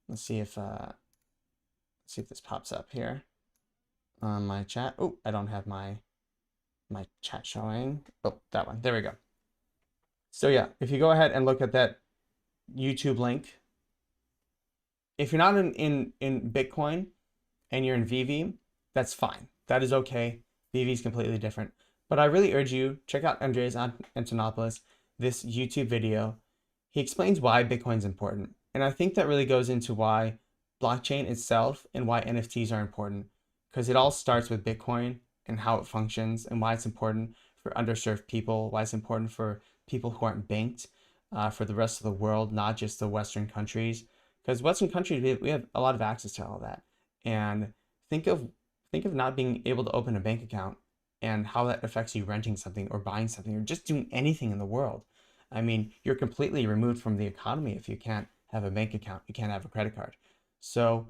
Let's see if this pops up here on my chat. Oh, I don't have my chat showing. Oh, that one. There we go. So yeah, if you go ahead and look at that YouTube link, if you're not in Bitcoin and you're in VeVe, that's fine. That is okay. VeVe is completely different. But I really urge you, check out Andreas Antonopoulos, this YouTube video. He explains why Bitcoin is important. And I think that really goes into why blockchain itself and why NFTs are important. Because it all starts with Bitcoin and how it functions and why it's important for underserved people, why it's important for people who aren't banked, for the rest of the world, not just the Western countries. Because Western countries, we have a lot of access to all that. And think of not being able to open a bank account and how that affects you renting something or buying something or just doing anything in the world. I mean, you're completely removed from the economy if you can't have a bank account, you can't have a credit card. So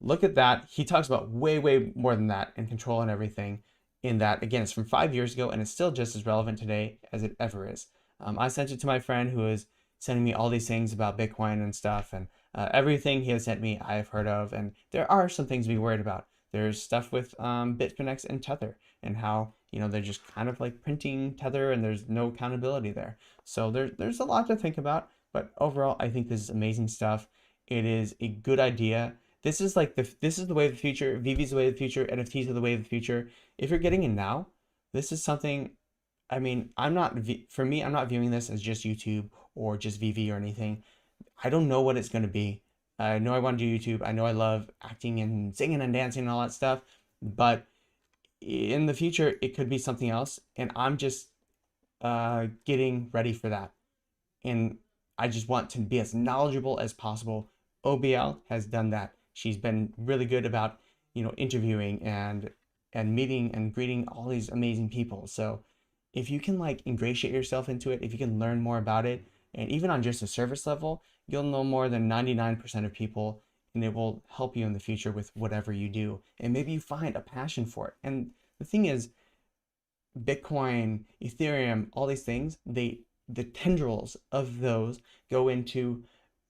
look at that. He talks about way, way more than that and control and everything in that. Again, it's from 5 years ago and it's still just as relevant today as it ever is. I sent it to my friend who is sending me all these things about Bitcoin and stuff, and everything he has sent me I have heard of, and there are some things to be worried about. There's stuff with Bitfinex and Tether and how, you know, they're just kind of like printing Tether and there's no accountability there. So there's a lot to think about, but overall, I think this is amazing stuff. It is a good idea. This is like this is the way of the future. VeVe's the way of the future. NFTs are the way of the future. If you're getting in now, this is something. I mean, for me, I'm not viewing this as just YouTube or just VeVe or anything. I don't know what it's going to be. I know I want to do YouTube. I know I love acting and singing and dancing and all that stuff. But in the future, it could be something else. And I'm just getting ready for that. And I just want to be as knowledgeable as possible. OBL has done that. She's been really good about, you know, interviewing and meeting and greeting all these amazing people. So if you can like ingratiate yourself into it, if you can learn more about it, and even on just a service level, you'll know more than 99% of people, and it will help you in the future with whatever you do. And maybe you find a passion for it. And the thing is, Bitcoin, Ethereum, all these things, the tendrils of those go into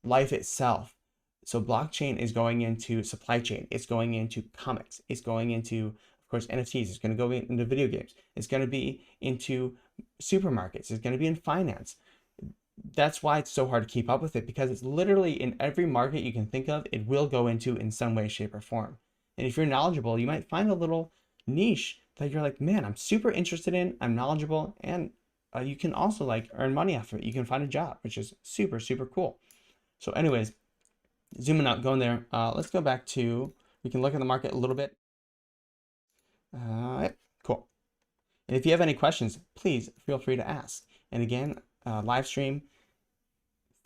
life itself. So blockchain is going into supply chain. It's going into comics. It's going into, of course, NFTs. It's going to go into video games. It's going to be into supermarkets. It's going to be in finance. That's why it's so hard to keep up with it, because it's literally in every market you can think of, it will go into in some way, shape, or form. And if you're knowledgeable, you might find a little niche that you're like, man, I'm super interested in, I'm knowledgeable, and you can also like earn money off of it. You can find a job, which is super, super cool. So anyways, zooming out, going there, let's go back to, we can look at the market a little bit. Yep, cool. And if you have any questions, please feel free to ask. And again, live stream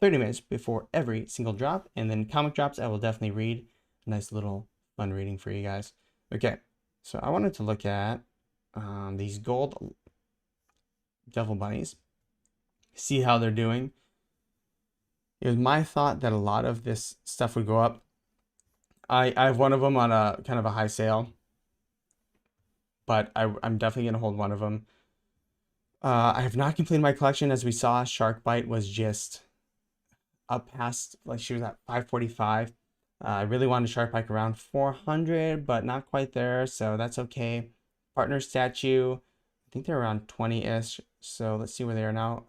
30 minutes before every single drop, and then comic drops I will definitely read. Nice little fun reading for you guys. Okay, so I wanted to look at these gold devil bunnies, see how they're doing. It was my thought that a lot of this stuff would go up I have one of them on a kind of a high sale, but I'm definitely gonna hold one of them. I have not completed my collection. As we saw, Shark Bite was just up past, like she was at 545. I really wanted Shark Bite around 400, but not quite there, so that's okay. Partner statue, I think they're around 20-ish, so let's see where they are now.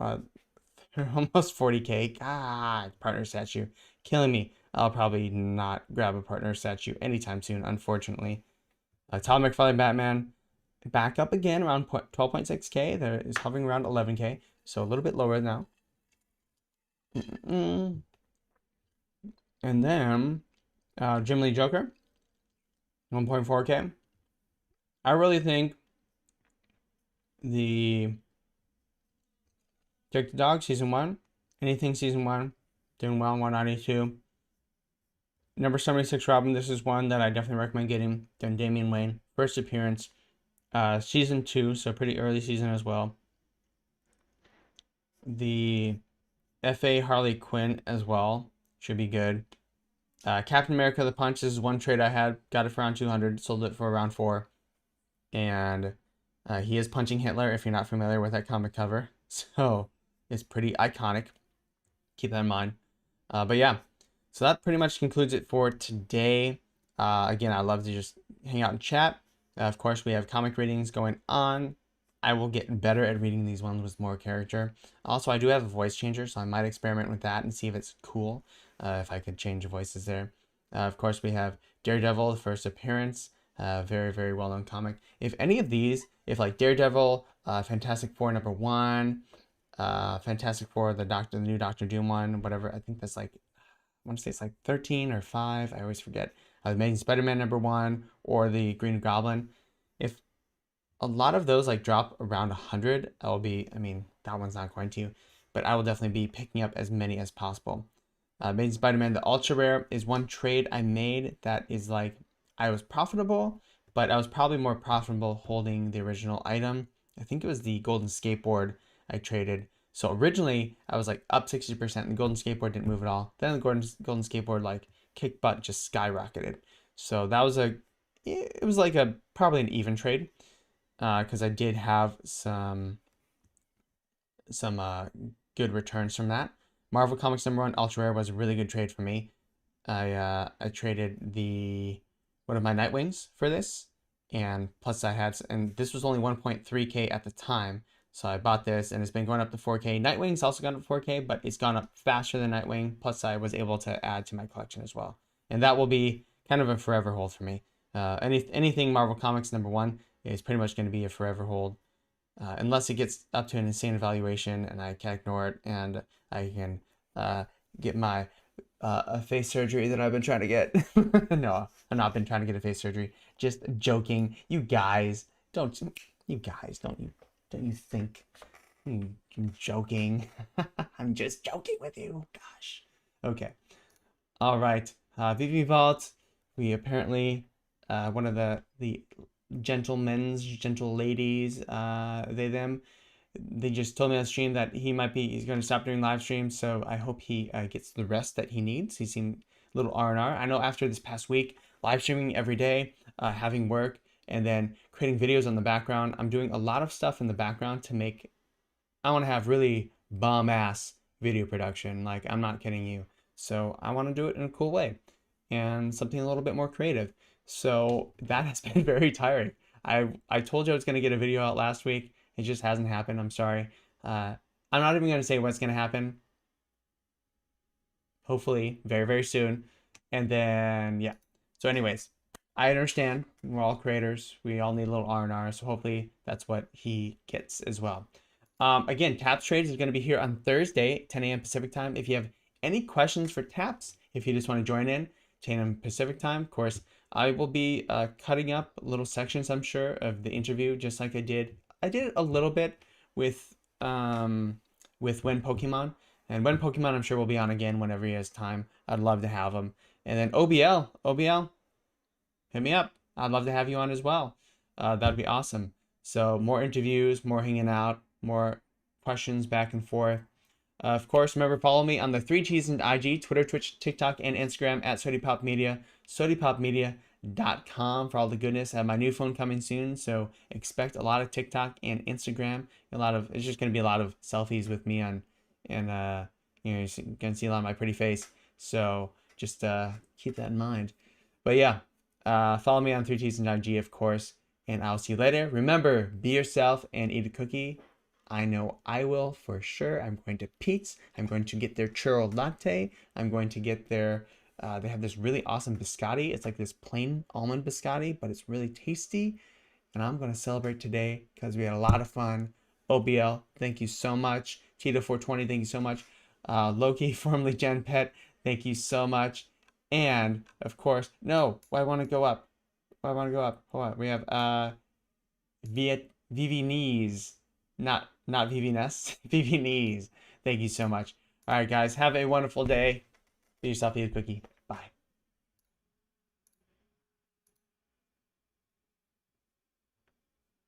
They're almost 40K. God, partner statue, killing me. I'll probably not grab a partner statue anytime soon, unfortunately. Todd McFarlane Batman, back up again around 12.6K. There is hovering around 11K, so a little bit lower now. And then Jim Lee Joker, 1.4K. I really think the Jake the Dog season 1, anything season 1, doing well, 192. Number 76 Robin, this is one that I definitely recommend getting. Then Damian Wayne, first appearance. Season 2, so pretty early season as well. The FA Harley Quinn as well, should be good. Captain America the Punch, this is one trade I had, got it for around 200, sold it for around 4. And he is punching Hitler, if you're not familiar with that comic cover. So it's pretty iconic. Keep that in mind. But yeah, so that pretty much concludes it for today. Again, I love to just hang out and chat. Of course, we have comic readings going on. I will get better at reading these ones with more character. Also, I do have a voice changer, so I might experiment with that and see if it's cool, if I could change the voices there. Of course, we have Daredevil, the first appearance. Very, very well-known comic. If any of these, if like Daredevil, Fantastic Four #1, Fantastic Four, the new Doctor Doom one, whatever, I think that's like, I want to say it's like 13 or 5, I always forget. Amazing Spider-Man #1 or the Green Goblin. If a lot of those like drop around 100, I will be, I mean, that one's not going to, but I will definitely be picking up as many as possible. Amazing Spider-Man, the Ultra Rare, is one trade I made that is like, I was profitable, but I was probably more profitable holding the original item. I think it was the golden skateboard I traded. So originally I was like up 60% and the golden skateboard didn't move at all. Then the golden skateboard like kicked butt, just skyrocketed. So that was it was like probably an even trade, because I did have some good returns from that. Marvel Comics #1 Ultra Rare was a really good trade for me. I traded one of my Nightwings for this, and plus and this was only 1.3K at the time, so I bought this and it's been going up to 4K. Nightwing's also gone up to 4K, but it's gone up faster than Nightwing, plus I was able to add to my collection as well. And that will be kind of a forever hold for me. Anything Marvel Comics #1 is pretty much going to be a forever hold. Unless it gets up to an insane valuation and I can ignore it and I can get my a face surgery that I've been trying to get. No, I've not been trying to get a face surgery. Just joking. You guys don't you think I'm joking? I'm just joking with you. Gosh. Okay. All right. VeVe Vault. We apparently one of the gentle ladies, they them, they just told me on stream that he's going to stop doing live streams, so I hope he gets the rest that he needs. He seemed a little R&R. I know after this past week, live streaming every day, having work, and then creating videos on the background, I'm doing a lot of stuff in the background to make, I want to have really bomb-ass video production, like I'm not kidding you. So I want to do it in a cool way and something a little bit more creative. So that has been very tiring. I told you I was going to get a video out last week. It just hasn't happened. I'm sorry. I'm not even going to say what's going to happen. Hopefully very, very soon. And then, yeah. So anyways, I understand. We're all creators. We all need a little R&R. So hopefully that's what he gets as well. Again, Taps Trades is going to be here on Thursday, 10 a.m. Pacific time. If you have any questions for Taps, if you just want to join in, 10 a.m. Pacific time, of course, I will be cutting up little sections, I'm sure, of the interview, just like I did. I did it a little bit with When Pokemon. And When Pokemon, I'm sure, will be on again whenever he has time. I'd love to have him. And then OBL, hit me up. I'd love to have you on as well. That'd be awesome. So more interviews, more hanging out, more questions back and forth. Of course, remember, follow me on the 3Gs and IG, Twitter, Twitch, TikTok, and Instagram at SodiPopMedia, SodiPopMedia.com for all the goodness. I have my new phone coming soon, so expect a lot of TikTok and Instagram. It's just going to be a lot of selfies with me on, and you're going to see a lot of my pretty face. So just keep that in mind. But yeah, follow me on 3Gs and IG, of course, and I'll see you later. Remember, be yourself and eat a cookie. I know I will for sure. I'm going to Pete's. I'm going to get their churro latte. I'm going to get their, they have this really awesome biscotti. It's like this plain almond biscotti, but it's really tasty. And I'm going to celebrate today because we had a lot of fun. OBL, thank you so much. Tito420, thank you so much. Loki, formerly Gen Pet, thank you so much. And of course, no, I want to go up. I want to go up. Hold on. We have VeVe Knees. Not VeVe Nest, VeVe Knees. Thank you so much. All right, guys, have a wonderful day. Be yourself, eat a cookie.